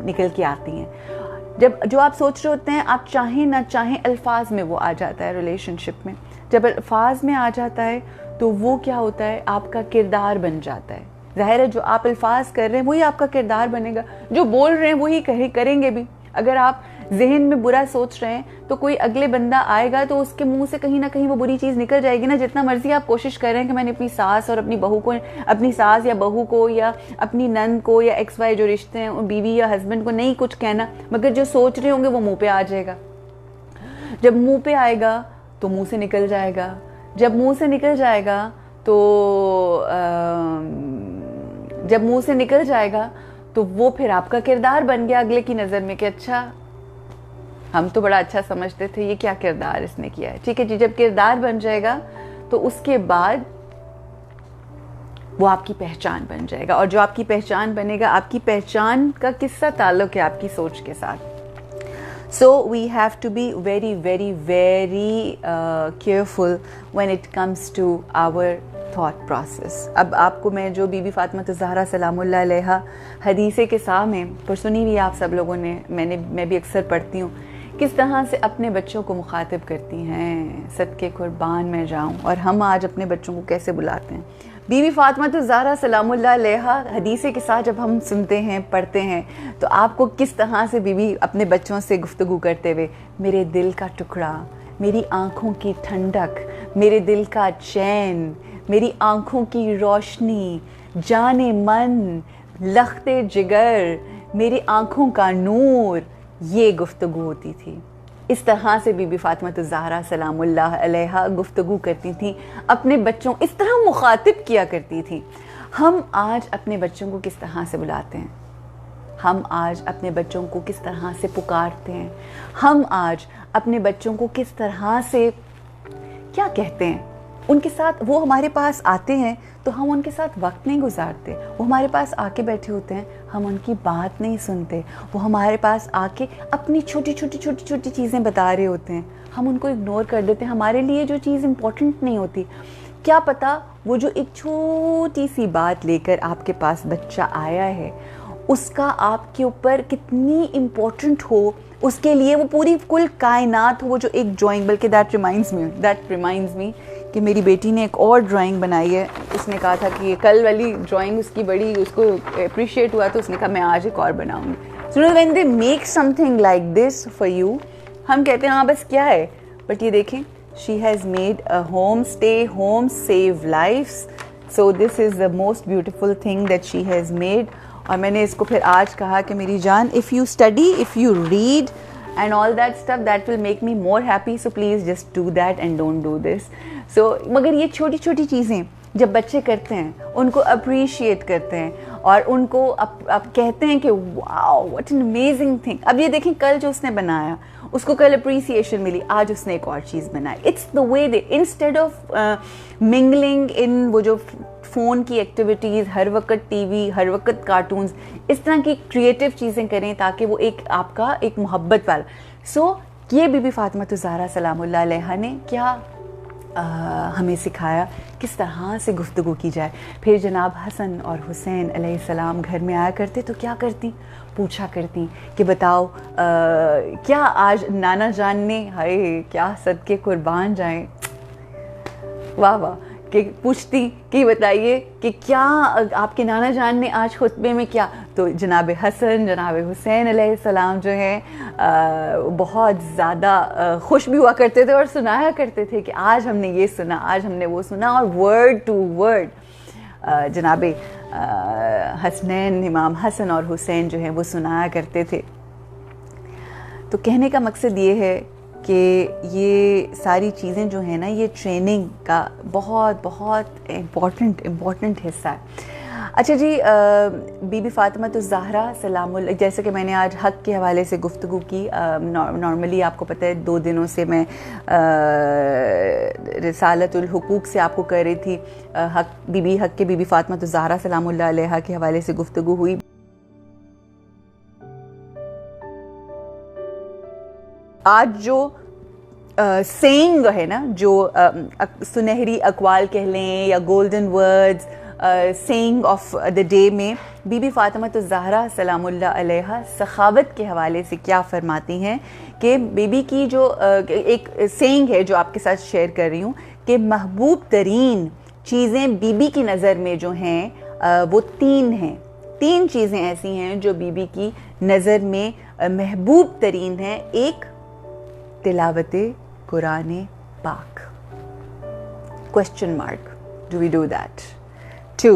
نکل کے آتی ہیں. جو آپ سوچ رہے ہوتے ہیں، آپ چاہیں نہ چاہیں الفاظ میں وہ آ جاتا ہے. ریلیشن شپ میں جب الفاظ میں آ جاتا ہے تو وہ کیا ہوتا ہے، آپ کا کردار بن جاتا ہے. ظاہر ہے جو آپ الفاظ کر رہے ہیں وہی آپ کا کردار بنے گا، جو بول رہے ہیں وہی کریں گے بھی. اگر آپ ذہن میں برا سوچ رہے ہیں تو کوئی اگلے بندہ آئے گا تو اس کے منہ سے کہیں نہ کہیں وہ بری چیز نکل جائے گی نا. جتنا مرضی آپ کوشش کر رہے ہیں کہ میں نے اپنی ساس اور اپنی بہو کو، اپنی ساس یا بہو کو یا اپنی نند کو یا ایکس وائی جو رشتے ہیں بیوی یا ہسبینڈ کو نہیں کچھ کہنا، مگر جو سوچ رہے ہوں گے وہ منہ پہ آ جائے گا. جب منہ پہ آئے گا تو منہ سے نکل جائے گا، جب منہ سے نکل جائے گا تو وہ پھر آپ کا کردار بن گیا اگلے کی نظر میں کہ اچھا ہم تو بڑا اچھا سمجھتے تھے، یہ کیا کردار اس نے کیا ہے. ٹھیک ہے جی، جب کردار بن جائے گا تو اس کے بعد وہ آپ کی پہچان بن جائے گا. اور جو آپ کی پہچان بنے گا، آپ کی پہچان کا کس سے تعلق ہے آپ کی سوچ کے ساتھ. So we have to be very very very careful when it comes to our thought process. اب آپ کو میں جو بی بی فاطمہ الزہرا سلام اللہ علیہا حدیث قصہ میں پر سنی ہوئی آپ سب لوگوں نے، میں بھی اکثر پڑھتی ہوں، کس طرح سے اپنے بچوں کو مخاطب کرتی ہیں. صدقے قربان میں جاؤں. اور ہم آج اپنے بچوں کو کیسے بلاتے ہیں. بی بی فاطمہ الزہرا سلام اللہ علیہا حدیث قصہ جب ہم سنتے ہیں، پڑھتے ہیں، تو آپ کو کس طرح سے بی بی اپنے بچوں سے گفتگو کرتے ہوئے، میرے دل کا ٹکڑا، میری آنکھوں کی ٹھنڈک، میرے دل کا چین، میری آنکھوں کی روشنی، جان من، لخت جگر، میری آنکھوں کا نور، یہ گفتگو ہوتی تھی. اس طرح سے بی بی فاطمہ الزہرا سلام اللہ علیہا گفتگو کرتی تھیں اپنے بچوں، اس طرح مخاطب کیا کرتی تھیں. ہم آج اپنے بچوں کو کس طرح سے بلاتے ہیں، ہم آج اپنے بچوں کو کس طرح سے پکارتے ہیں، ہم آج اپنے بچوں کو کس طرح سے کیا کہتے ہیں. ان کے ساتھ وہ ہمارے پاس آتے ہیں تو ہم ان کے ساتھ وقت نہیں گزارتے. وہ ہمارے پاس آ کے بیٹھے ہوتے ہیں، ہم ان کی بات نہیں سنتے. وہ ہمارے پاس آ کے اپنی چھوٹی چھوٹی چیزیں بتا رہے ہوتے ہیں، ہم ان کو اگنور کر دیتے ہیں. ہمارے لیے جو چیز امپورٹنٹ نہیں ہوتی، کیا پتہ وہ جو ایک چھوٹی سی بات لے کر آپ کے پاس بچہ آیا ہے، اس کا آپ کے اوپر کتنی امپورٹنٹ ہو، اس کے لیے وہ پوری کل کائنات ہو. وہ جو ایک ڈرائنگ، بلکہ دیٹ ریمائنڈز می کہ میری بیٹی نے ایک اور ڈرائنگ بنائی ہے. اس نے کہا تھا کہ یہ کل والی ڈرائنگ اس کی بڑی اس کو اپریشیٹ ہوا, تو اس نے کہا میں آج ایک اور بناؤں گی. So when they make something like this for you, ہم کہتے ہیں ہاں بس کیا ہے, بٹ یہ دیکھیں she has made a home, stay home, save lives. So this is the most beautiful thing that she has made. اور میں نے اس کو پھر آج کہا کہ میری جان, if you study, if you read and all that stuff, that will make me more happy, so please just do that and don't do this. So مگر یہ چھوٹی چھوٹی چیزیں جب بچے کرتے ہیں, ان کو اپریشیٹ کرتے ہیں اور ان کو اب کہتے ہیں کہ واو واٹ این امیزنگ تھنگ. اب یہ دیکھیں کل جو اس نے بنایا, اس کو کل اپریسیشن ملی, آج اس نے ایک اور چیز بنائی. It's the way they, instead of mingling in وہ جو فون کی ایکٹیویٹیز, ہر وقت ٹی وی, ہر وقت کارٹونز, اس طرح کی کریٹیو چیزیں کریں تاکہ وہ ایک آپ کا ایک محبت والا. سو یہ بی بی فاطمہ الزہرا سلام اللہ علیہا نے کیا ہمیں سکھایا, کس طرح سے گفتگو کی جائے. پھر جناب حسن اور حسین علیہ السلام گھر میں آیا کرتے تو کیا کرتی, پوچھا کرتی کہ بتاؤ کیا آج نانا جان نے, ہائے کیا صدقے قربان جائیں, واہ واہ, کہ پوچھتی کہ بتائیے کہ کیا آپ کے نانا جان نے آج خطبے میں کیا. تو جناب حسن جناب حسین علیہ السلام جو ہیں بہت زیادہ خوش بھی ہوا کرتے تھے اور سنایا کرتے تھے کہ آج ہم نے یہ سنا, آج ہم نے وہ سنا, اور ورڈ ٹو ورڈ جناب حسنین, امام حسن اور حسین جو ہیں وہ سنایا کرتے تھے. تو کہنے کا مقصد یہ ہے کہ یہ ساری چیزیں جو ہیں نا, یہ ٹریننگ کا بہت بہت امپورٹنٹ حصہ ہے. اچھا جی, بی بی فاطمہ الزہرا سلام اللہ, جیسے کہ میں نے آج حق کے حوالے سے گفتگو کی. نارملی آپ کو پتہ ہے 2 دنوں سے میں رسالت الحقوق سے آپ کو کہہ رہی تھی, حق کے بی بی فاطمہ الزہرا سلام اللہ علیہا کے حوالے سے گفتگو ہوئی. آج جو سینگ ہے نا, جو سنہری اقوال کہہ لیں یا golden words, saying of the day میں بی بی فاطمہ الزہرا سلام اللہ علیہا سخاوت کے حوالے سے کیا فرماتی ہیں کہ بی بی کی جو ایک سینگ ہے جو آپ کے ساتھ شیئر کر رہی ہوں, کہ محبوب ترین چیزیں بی بی کی نظر میں جو ہیں وہ 3 ہیں. 3 چیزیں ایسی ہیں جو بی بی کی نظر میں محبوب ترین ہیں. ایک, تلاوت قرآن پاک, question mark, do we do that? 2,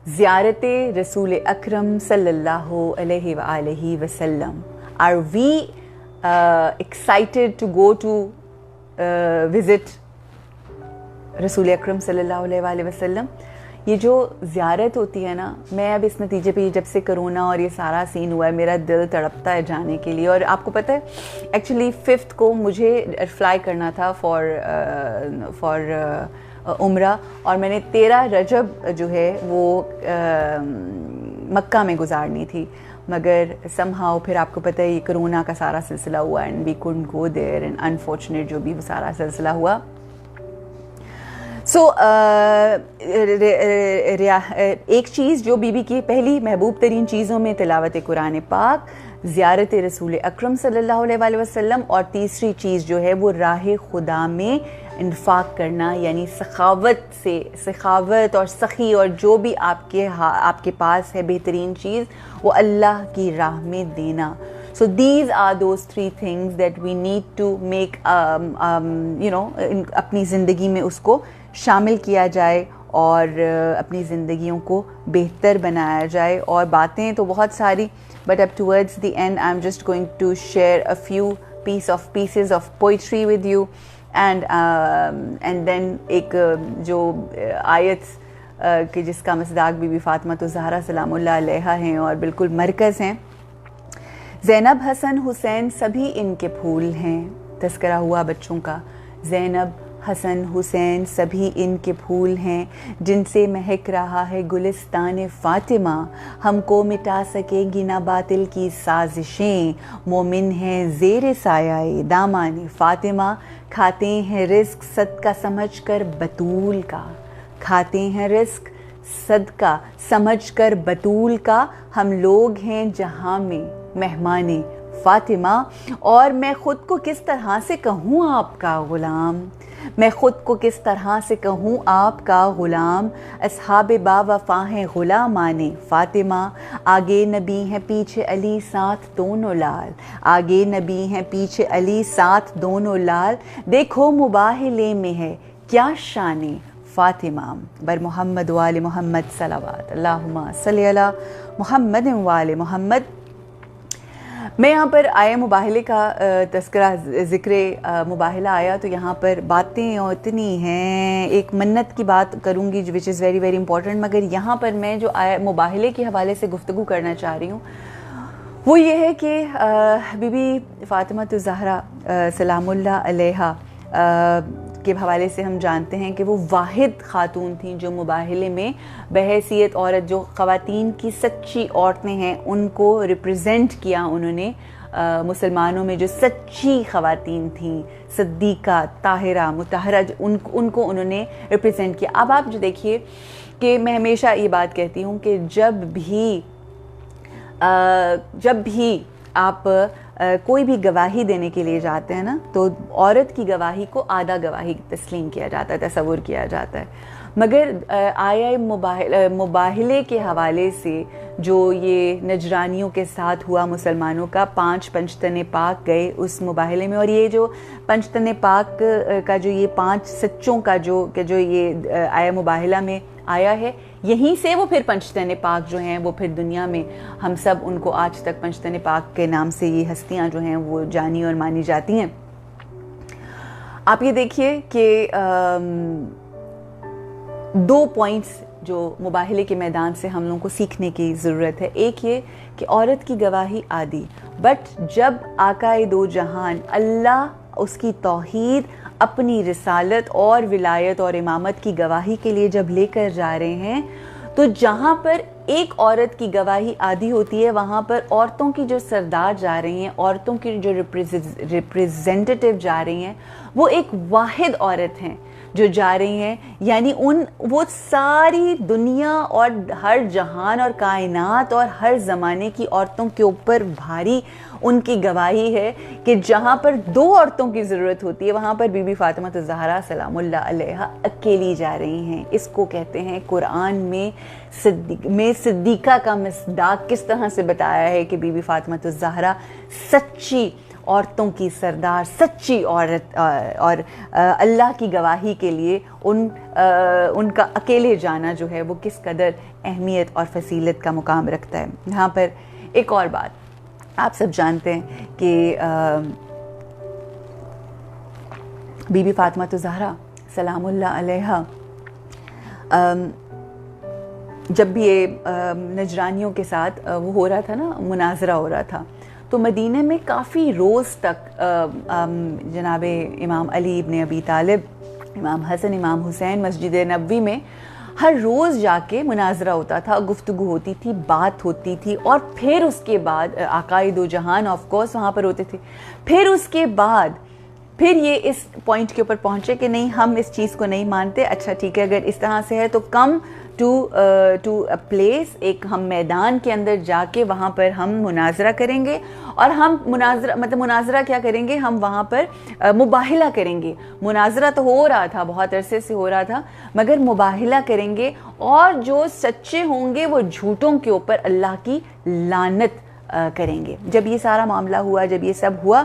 زیارت رسول اکرم صلی اللہ علیہ وآلہ وسلم. Are we excited to go to visit رسول اکرم صلی اللہ علیہ وآلہ وسلم؟ یہ جو زیارت ہوتی ہے نا, میں اب اس نتیجے پہ جب سے کرونا اور یہ سارا سین ہوا ہے, میرا دل تڑپتا ہے جانے کے لیے. اور آپ کو پتہ ہے ایکچولی 5 کو مجھے فلائی کرنا تھا فار عمرہ, اور میں نے 13 رجب جو ہے وہ مکہ میں گزارنی تھی, مگر somehow پھر آپ کو پتہ ہے یہ کرونا کا سارا سلسلہ ہوا and we couldn't go there and unfortunate جو بھی وہ سارا سلسلہ ہوا. سو ایک چیز جو بی بی کی پہلی محبوب ترین چیزوں میں تلاوت قرآن پاک, زیارت رسول اکرم صلی اللہ علیہ وآلہ وسلم, اور تیسری چیز جو ہے وہ راہ خدا میں انفاق کرنا, یعنی سخاوت اور سخی اور جو بھی آپ کے پاس ہے بہترین چیز وہ اللہ کی راہ میں دینا. So these are those 3 things that we need to make اپنی زندگی میں اس کو شامل کیا جائے اور اپنی زندگیوں کو بہتر بنایا جائے. اور باتیں تو بہت ساری, but up towards the end I'm just going to share a few pieces of poetry with you and then ایک جو آیت کہ جس کا مصداق بی بی فاطمہ الزہرا سلام اللہ علیہا ہیں اور بالکل مرکز ہیں. زینب حسن حسین سبھی ان کے پھول ہیں, تذکرہ ہوا بچوں کا. زینب حسن حسین سبھی ان کے پھول ہیں, جن سے مہک رہا ہے گلستان فاطمہ. ہم کو مٹا سکے گی نہ باطل کی سازشیں, مومن ہیں زیر سایہ دامان فاطمہ. کھاتے ہیں رزق صدقہ سمجھ کر بطول کا, کھاتے ہیں رزق صدقہ سمجھ کر بطول کا. ہم لوگ ہیں جہاں میں مہمان فاطمہ, اور میں خود کو کس طرح سے کہوں آپ کا غلام. میں خود کو کس طرح سے کہوں آپ کا غلام، اصحاب با وفا ہیں غلامان فاطمہ، آگے نبی ہیں پیچھے علی ساتھ دونوں لال، آگے نبی ہیں پیچھے علی ساتھ دونوں لال، دیکھو مباہلے میں ہے کیا شان فاطمہ، بر محمد وآل محمد صلوات، اللہم صلی علی محمد وآل محمد۔ میں یہاں پر آیا مباہلے کا تذکرہ، ذکر مباہلہ آیا تو یہاں پر باتیں اتنی ہیں، ایک منت کی بات کروں گی وچ از ویری ویری امپورٹنٹ، مگر یہاں پر میں جو آیا مباہلے کے حوالے سے گفتگو کرنا چاہ رہی ہوں وہ یہ ہے کہ بی بی فاطمہ الزہرا سلام اللہ علیہا کے حوالے سے ہم جانتے ہیں کہ وہ واحد خاتون تھیں جو مباہلے میں بحیثیت عورت، جو خواتین کی سچی عورتیں ہیں ان کو ریپرزینٹ کیا انہوں نے، مسلمانوں میں جو سچی خواتین تھیں، صدیقہ، طاہرہ، مطہرہ، ان کو انہوں نے ریپرزینٹ کیا۔ اب آپ جو دیکھیے کہ میں ہمیشہ یہ بات کہتی ہوں کہ جب بھی آپ کوئی بھی گواہی دینے کے لیے جاتے ہیں نا تو عورت کی گواہی کو آدھا گواہی تسلیم کیا جاتا ہے، تصور کیا جاتا ہے، مگر آیا مباہلے کے حوالے سے جو یہ نجرانیوں کے ساتھ ہوا مسلمانوں کا، 5 پنجتن پاک گئے اس مباہلے میں، اور یہ جو پنجتن پاک کا جو یہ 5 سچوں کا جو یہ آیا مباہلہ میں آیا ہے، یہیں سے وہ پھر پنجتن پاک جو ہیں وہ پھر دنیا میں ہم سب ان کو آج تک پنجتن پاک کے نام سے یہ ہستیاں جو ہیں وہ جانی اور مانی جاتی ہیں۔ آپ یہ دیکھیے کہ 2 پوائنٹس جو مباہلے کے میدان سے ہم لوگوں کو سیکھنے کی ضرورت ہے۔ ایک یہ کہ عورت کی گواہی آدھی، بٹ جب آقائے دو جہان اللہ اس کی توحید، اپنی رسالت اور ولایت اور امامت کی گواہی کے لیے جب لے کر جا رہے ہیں تو جہاں پر ایک عورت کی گواہی آدھی ہوتی ہے وہاں پر عورتوں کی جو سردار جا رہی ہیں، عورتوں کی جو ریپریزنٹیٹیو جا رہی ہیں، وہ ایک واحد عورت ہیں جو جا رہی ہیں، یعنی وہ ساری دنیا اور ہر جہان اور کائنات اور ہر زمانے کی عورتوں کے اوپر بھاری ان کی گواہی ہے کہ جہاں پر 2 عورتوں کی ضرورت ہوتی ہے وہاں پر بی بی فاطمہ الزہرا سلام اللہ علیہا اکیلی جا رہی ہیں۔ اس کو کہتے ہیں قرآن میں صدیقہ کا مصداق کس طرح سے بتایا ہے کہ بی بی فاطمہ الزہرا سچی عورتوں کی سردار، سچی عورت، اور اللہ کی گواہی کے لیے ان کا اکیلے جانا جو ہے وہ کس قدر اہمیت اور فضیلت کا مقام رکھتا ہے۔ یہاں پر ایک اور بات آپ سب جانتے ہیں کہ بی بی فاطمہ الزہرا سلام اللہ علیہا جب بھی یہ نجرانیوں کے ساتھ وہ ہو رہا تھا نا، مناظرہ ہو رہا تھا، تو مدینہ میں کافی روز تک جناب امام علی ابن ابی طالب، امام حسن، امام حسین مسجد نبوی میں ہر روز جا کے مناظرہ ہوتا تھا، گفتگو ہوتی تھی، بات ہوتی تھی، اور پھر اس کے بعد آقائے دو جہان آف کورس وہاں پر ہوتے تھے، پھر اس کے بعد پھر یہ اس پوائنٹ کے اوپر پہنچے کہ نہیں ہم اس چیز کو نہیں مانتے، اچھا ٹھیک ہے اگر اس طرح سے ہے تو کم ٹو اے پلیس، ایک ہم میدان کے اندر جا کے وہاں پر ہم مناظرہ کریں گے، اور ہم مناظرہ کیا کریں گے، ہم وہاں پر مباہلہ کریں گے۔ مناظرہ تو ہو رہا تھا، بہت عرصے سے ہو رہا تھا، مگر مباہلہ کریں گے، اور جو سچے ہوں گے وہ جھوٹوں کے اوپر اللہ کی لعنت کریں گے۔ جب یہ سارا معاملہ ہوا، جب یہ سب ہوا،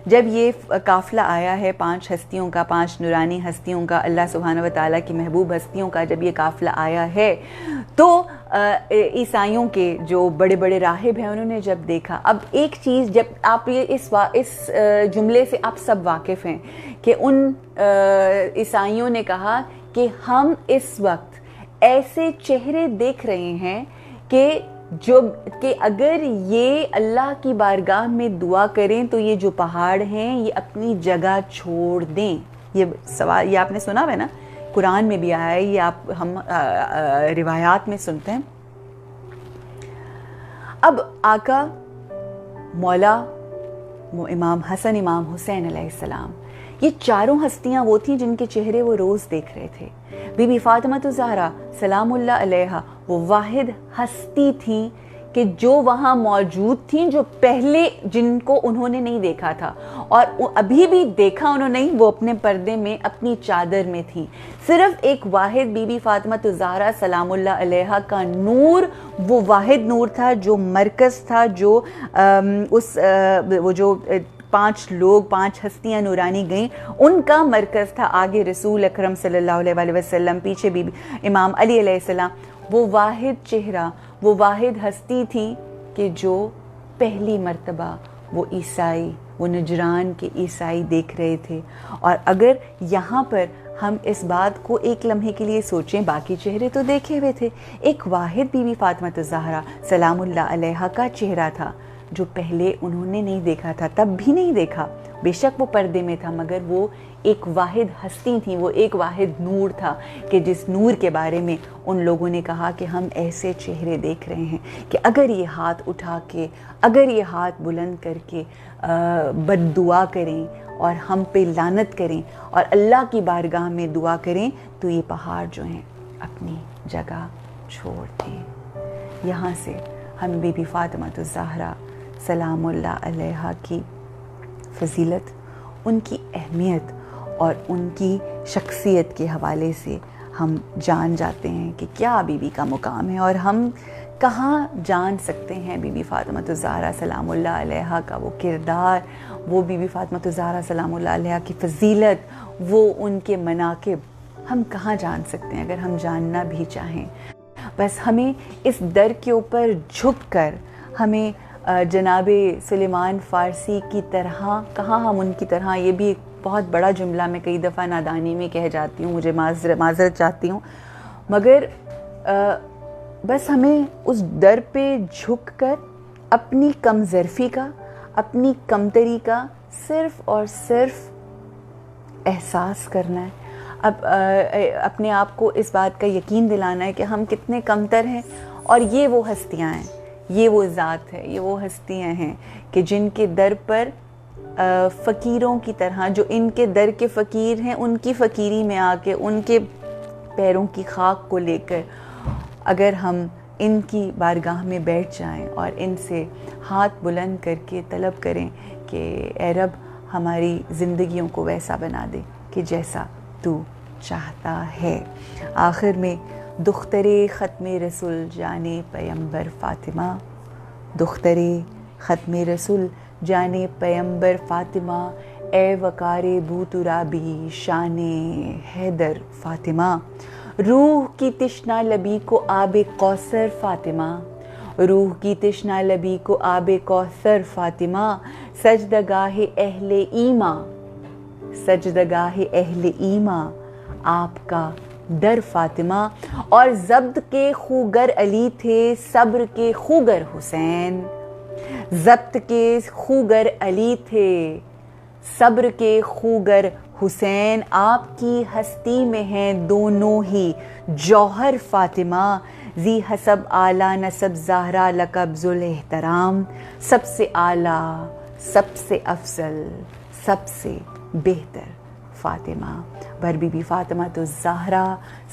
جب یہ قافلہ آیا ہے 5 ہستیوں کا، 5 نورانی ہستیوں کا، اللہ سبحانہ و تعالیٰ کی محبوب ہستیوں کا، جب یہ قافلہ آیا ہے تو عیسائیوں کے جو بڑے بڑے راہب ہیں انہوں نے جب دیکھا، اب ایک چیز جب آپ یہ اس جملے سے آپ سب واقف ہیں کہ ان عیسائیوں نے کہا کہ ہم اس وقت ایسے چہرے دیکھ رہے ہیں کہ اگر یہ اللہ کی بارگاہ میں دعا کریں تو یہ جو پہاڑ ہیں یہ اپنی جگہ چھوڑ دیں۔ یہ سوال یہ آپ نے سنا ہے نا، قرآن میں بھی آیا ہے، یہ ہم روایات میں سنتے ہیں۔ اب آقا، مولا، امام حسن، امام حسین علیہ السلام، یہ چاروں ہستیاں وہ تھیں جن کے چہرے وہ روز دیکھ رہے تھے۔ بی بی فاطمہ الزہرا سلام اللہ علیہا وہ واحد ہستی تھیں کہ جو وہاں موجود تھیں، جو پہلے جن کو انہوں نے نہیں دیکھا تھا اور ابھی بھی دیکھا انہوں نے نہیں، وہ اپنے پردے میں اپنی چادر میں تھیں. صرف ایک واحد بی بی فاطمہ الزہرا سلام اللہ علیہا کا نور، وہ واحد نور تھا جو مرکز تھا، جو وہ جو 5 ہستیاں نورانی گئیں ان کا مرکز تھا. آگے رسول اکرم صلی اللہ علیہ وسلم، پیچھے بی بی امام علی علیہ السلام. وہ واحد چہرہ، وہ واحد ہستی تھی کہ جو پہلی مرتبہ وہ عیسائی، وہ نجران کے عیسائی دیکھ رہے تھے. اور اگر یہاں پر ہم اس بات کو ایک لمحے کے لیے سوچیں، باقی چہرے تو دیکھے ہوئے تھے، ایک واحد بی بی فاطمہ الزہرا سلام اللہ علیہا کا چہرہ تھا جو پہلے انہوں نے نہیں دیکھا تھا، تب بھی نہیں دیکھا. بے شک وہ پردے میں تھا، مگر وہ ایک واحد ہستی تھی، وہ ایک واحد نور تھا کہ جس نور کے بارے میں ان لوگوں نے کہا کہ ہم ایسے چہرے دیکھ رہے ہیں کہ اگر یہ ہاتھ اٹھا کے، اگر یہ ہاتھ بلند کر کے بد دعا کریں اور ہم پہ لعنت کریں اور اللہ کی بارگاہ میں دعا کریں تو یہ پہاڑ جو ہیں اپنی جگہ چھوڑ دیں. یہاں سے ہم بی بی فاطمہ الزہرا سلام اللہ علیہا کی فضیلت، ان کی اہمیت اور ان کی شخصیت کے حوالے سے ہم جان جاتے ہیں کہ کیا بی بی کا مقام ہے، اور ہم کہاں جان سکتے ہیں بی بی فاطمہ الزہرا سلام اللہ علیہا کا وہ کردار، وہ بی بی فاطمہ الزہرا سلام اللہ علیہا کی فضیلت، وہ ان کے مناقب ہم کہاں جان سکتے ہیں اگر ہم جاننا بھی چاہیں. بس ہمیں اس در کے اوپر جھک کر، ہمیں جناب سلیمان فارسی کی طرح، کہاں ہم ان کی طرح، یہ بھی ایک بہت بڑا جملہ میں کئی دفعہ نادانی میں کہہ جاتی ہوں، مجھے معذرت چاہتی ہوں، مگر بس ہمیں اس در پہ جھک کر اپنی کم ظرفی کا، اپنی کمتری کا صرف اور صرف احساس کرنا ہے. اب اپنے آپ کو اس بات کا یقین دلانا ہے کہ ہم کتنے کمتر ہیں، اور یہ وہ ہستیاں ہیں، یہ وہ ذات ہے، یہ وہ ہستیاں ہیں کہ جن کے در پر فقیروں کی طرح، جو ان کے در کے فقیر ہیں، ان کی فقیری میں آ کے، ان کے پیروں کی خاک کو لے کر اگر ہم ان کی بارگاہ میں بیٹھ جائیں اور ان سے ہاتھ بلند کر کے طلب کریں کہ اے رب ہماری زندگیوں کو ویسا بنا دے کہ جیسا تو چاہتا ہے. آخر میں دختر ختم رسول جان پیمبر فاطمہ، دختر ختم رسول جان پیمبر فاطمہ، اے وقار بو ترابی شان حیدر فاطمہ، روح کی تشنا لبی کو آب کوثر فاطمہ، روح کی تشنا لبی کو آب کوثر فاطمہ، سجدگاہ اہل ایمان، سجدگاہ اہل ایمان آپ کا در فاطمہ. اور ضبط کے خوگر علی تھے، صبر کے خوگر حسین، ضبط کے خوگر علی تھے، صبر کے خوگر حسین، آپ کی ہستی میں ہیں دونوں ہی جوہر فاطمہ، ذی حسب اعلیٰ نسب زہرا لقب ذوالاحترام، سب سے اعلیٰ، سب سے افضل، سب سے بہتر فاطمہ. بر بی بی فاطمہ الزہرا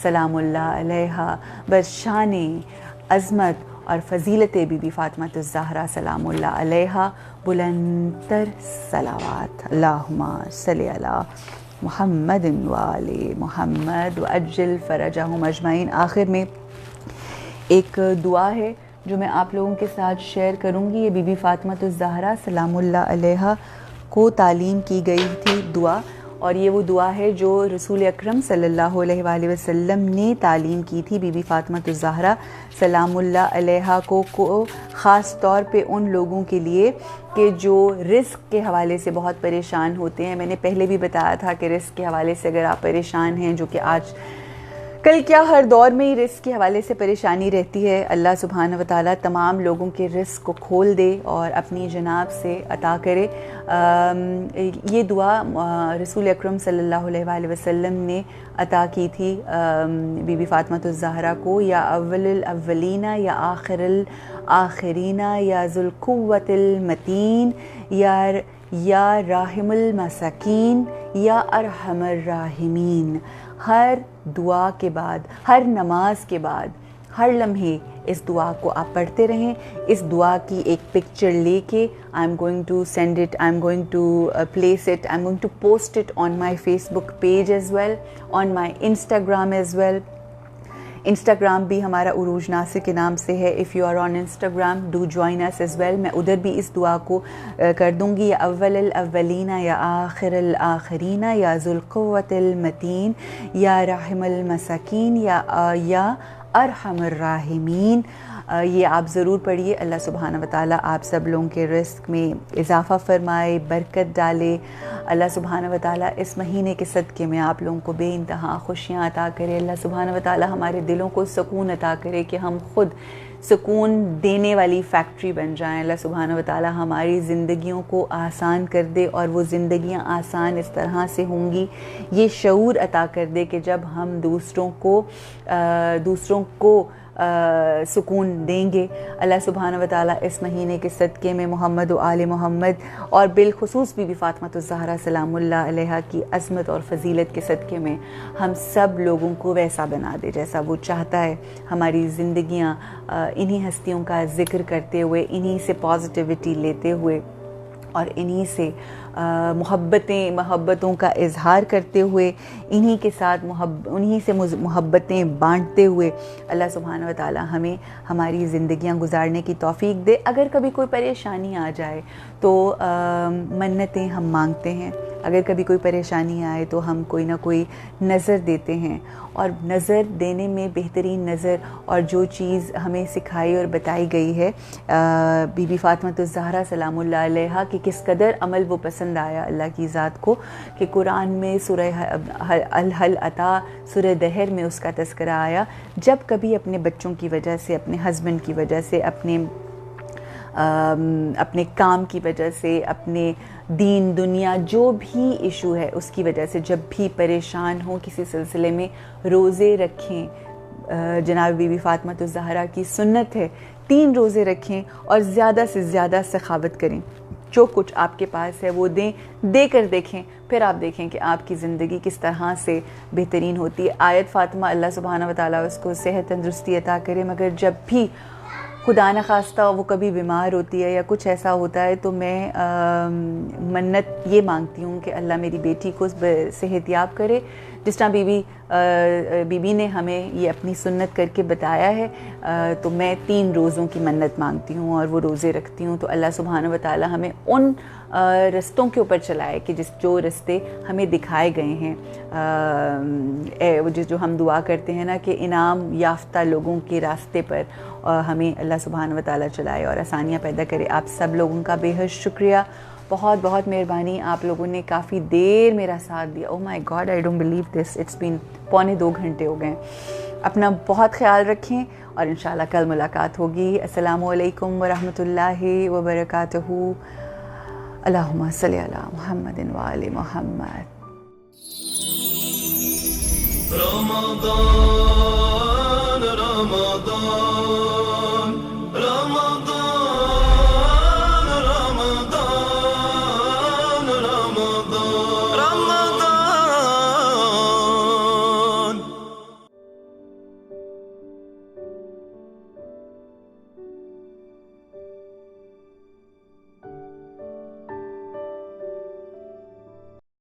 سلام اللہ علیہا، بس شان عظمت اور فضیلت بی بی فاطمہ الزہرا سلام اللہ علیہا بلندتر صلوات. اللہم صلی علی محمد وآل محمد وعجل فرجہم اجمعین. آخر میں ایک دعا ہے جو میں آپ لوگوں کے ساتھ شیئر کروں گی. یہ بی بی فاطمہ الزہرا سلام اللہ علیہا کو تعلیم کی گئی تھی دعا، اور یہ وہ دعا ہے جو رسول اکرم صلی اللہ علیہ وآلہ وسلم نے تعلیم کی تھی بی بی فاطمہ الزہرا سلام اللہ علیہا کو خاص طور پہ ان لوگوں کے لیے کہ جو رزق کے حوالے سے بہت پریشان ہوتے ہیں. میں نے پہلے بھی بتایا تھا کہ رزق کے حوالے سے اگر آپ پریشان ہیں، جو کہ آج کل کیا ہر دور میں ہی رزق کے حوالے سے پریشانی رہتی ہے، اللہ سبحانہ و تعالیٰ تمام لوگوں کے رزق کو کھول دے اور اپنی جناب سے عطا کرے. یہ دعا رسول اکرم صلی اللہ علیہ وآلہ وسلم نے عطا کی تھی بی بی فاطمہ الزہرا کو. یا اول الاولین، یا آخر الاخرین، یا ذو القوۃ المتین، یا راحم المساکین، یا ارحم الراحمین. ہر دعا کے بعد، ہر نماز کے بعد، ہر لمحے اس دعا کو آپ پڑھتے رہیں. اس دعا کی ایک پکچر لے کے I am going to send it, I am going to place it, I am going to post it on my Facebook page as well, on my Instagram as well. Instagram بھی ہمارا عروج ناصر کے نام سے ہے. If you are on Instagram do join us as well. میں ادھر بھی اس دعا کو کر دوں گی. یا اول الاولین یا آخر الآخرین یا ذو القوۃ المتین یا رحم المساکین یا ارحم الراحمین. یہ آپ ضرور پڑھیے. اللہ سبحانہ و تعالیٰ آپ سب لوگوں کے رزق میں اضافہ فرمائے, برکت ڈالے. اللہ سبحانہ و تعالیٰ اس مہینے کے صدقے میں آپ لوگوں کو بے انتہا خوشیاں عطا کرے. اللہ سبحانہ و تعالیٰ ہمارے دلوں کو سکون عطا کرے کہ ہم خود سکون دینے والی فیکٹری بن جائیں. اللہ سبحانہ و تعالیٰ ہماری زندگیوں کو آسان کر دے, اور وہ زندگیاں آسان اس طرح سے ہوں گی, یہ شعور عطا کر دے کہ جب ہم دوسروں کو سکون دیں گے. اللہ سبحانہ و تعالیٰ اس مہینے کے صدقے میں محمد و آل محمد اور بالخصوص بی بی فاطمۃ الزہرا سلام اللہ علیہا کی عظمت اور فضیلت کے صدقے میں ہم سب لوگوں کو ویسا بنا دے جیسا وہ چاہتا ہے. ہماری زندگیاں انہی ہستیوں کا ذکر کرتے ہوئے, انہی سے پازیٹیوٹی لیتے ہوئے اور انہی سے محبتوں کا اظہار کرتے ہوئے, انہی کے ساتھ انہی سے محبتیں بانٹتے ہوئے اللہ سبحانہ و تعالیٰ ہمیں ہماری زندگیاں گزارنے کی توفیق دے. اگر کبھی کوئی پریشانی آ جائے تو منتیں ہم مانگتے ہیں. اگر کبھی کوئی پریشانی آئے تو ہم کوئی نہ کوئی نظر دیتے ہیں, اور نظر دینے میں بہترین نظر اور جو چیز ہمیں سکھائی اور بتائی گئی ہے بی بی فاطمۃ الزہرا سلام اللہ علیہا کہ کس قدر عمل وہ پسند آیا اللہ کی ذات کو, کہ قرآن میں سورہ الحل عطا سورہ دہر میں اس کا تذکرہ آیا. جب کبھی اپنے بچوں کی وجہ سے, اپنے ہسبینڈ کی وجہ سے, اپنے کام کی وجہ سے, اپنے دین دنیا جو بھی ایشو ہے اس کی وجہ سے جب بھی پریشان ہوں کسی سلسلے میں, روزے رکھیں. جناب بی بی فاطمۃ الزہرا کی سنت ہے 3 روزے رکھیں اور زیادہ سے زیادہ سخاوت کریں. جو کچھ آپ کے پاس ہے وہ دے کر دیکھیں, پھر آپ دیکھیں کہ آپ کی زندگی کس طرح سے بہترین ہوتی ہے. آیت فاطمہ اللہ سبحانہ و تعالیٰ اس کو صحت تندرستی عطا کرے, مگر جب بھی خدا نخواستہ وہ کبھی بیمار ہوتی ہے یا کچھ ایسا ہوتا ہے تو میں منت یہ مانگتی ہوں کہ اللہ میری بیٹی کو صحت یاب کرے. جس طرح بی بی نے ہمیں یہ اپنی سنت کر کے بتایا ہے, تو میں 3 روزوں کی منت مانگتی ہوں اور وہ روزے رکھتی ہوں. تو اللہ سبحانہ و تعالیٰ ہمیں ان رستوں کے اوپر چلائے کہ جو رستے ہمیں دکھائے گئے ہیں, جو ہم دعا کرتے ہیں نا کہ انعام یافتہ لوگوں کے راستے پر ہمیں اللہ سبحانہ و تعالیٰ چلائے اور آسانیاں پیدا کرے. آپ سب لوگوں کا بے حد شکریہ, بہت بہت مہربانی. آپ لوگوں نے کافی دیر میرا ساتھ دیا. Oh my God, I don't believe this, it's been 2.25 گھنٹے ہو گئے. اپنا بہت خیال رکھیں اور انشاءاللہ کل ملاقات ہوگی. السلام علیکم ورحمۃ اللہ وبرکاتہ. اللہم صلی علی محمد وآل محمد. رمضان رمضان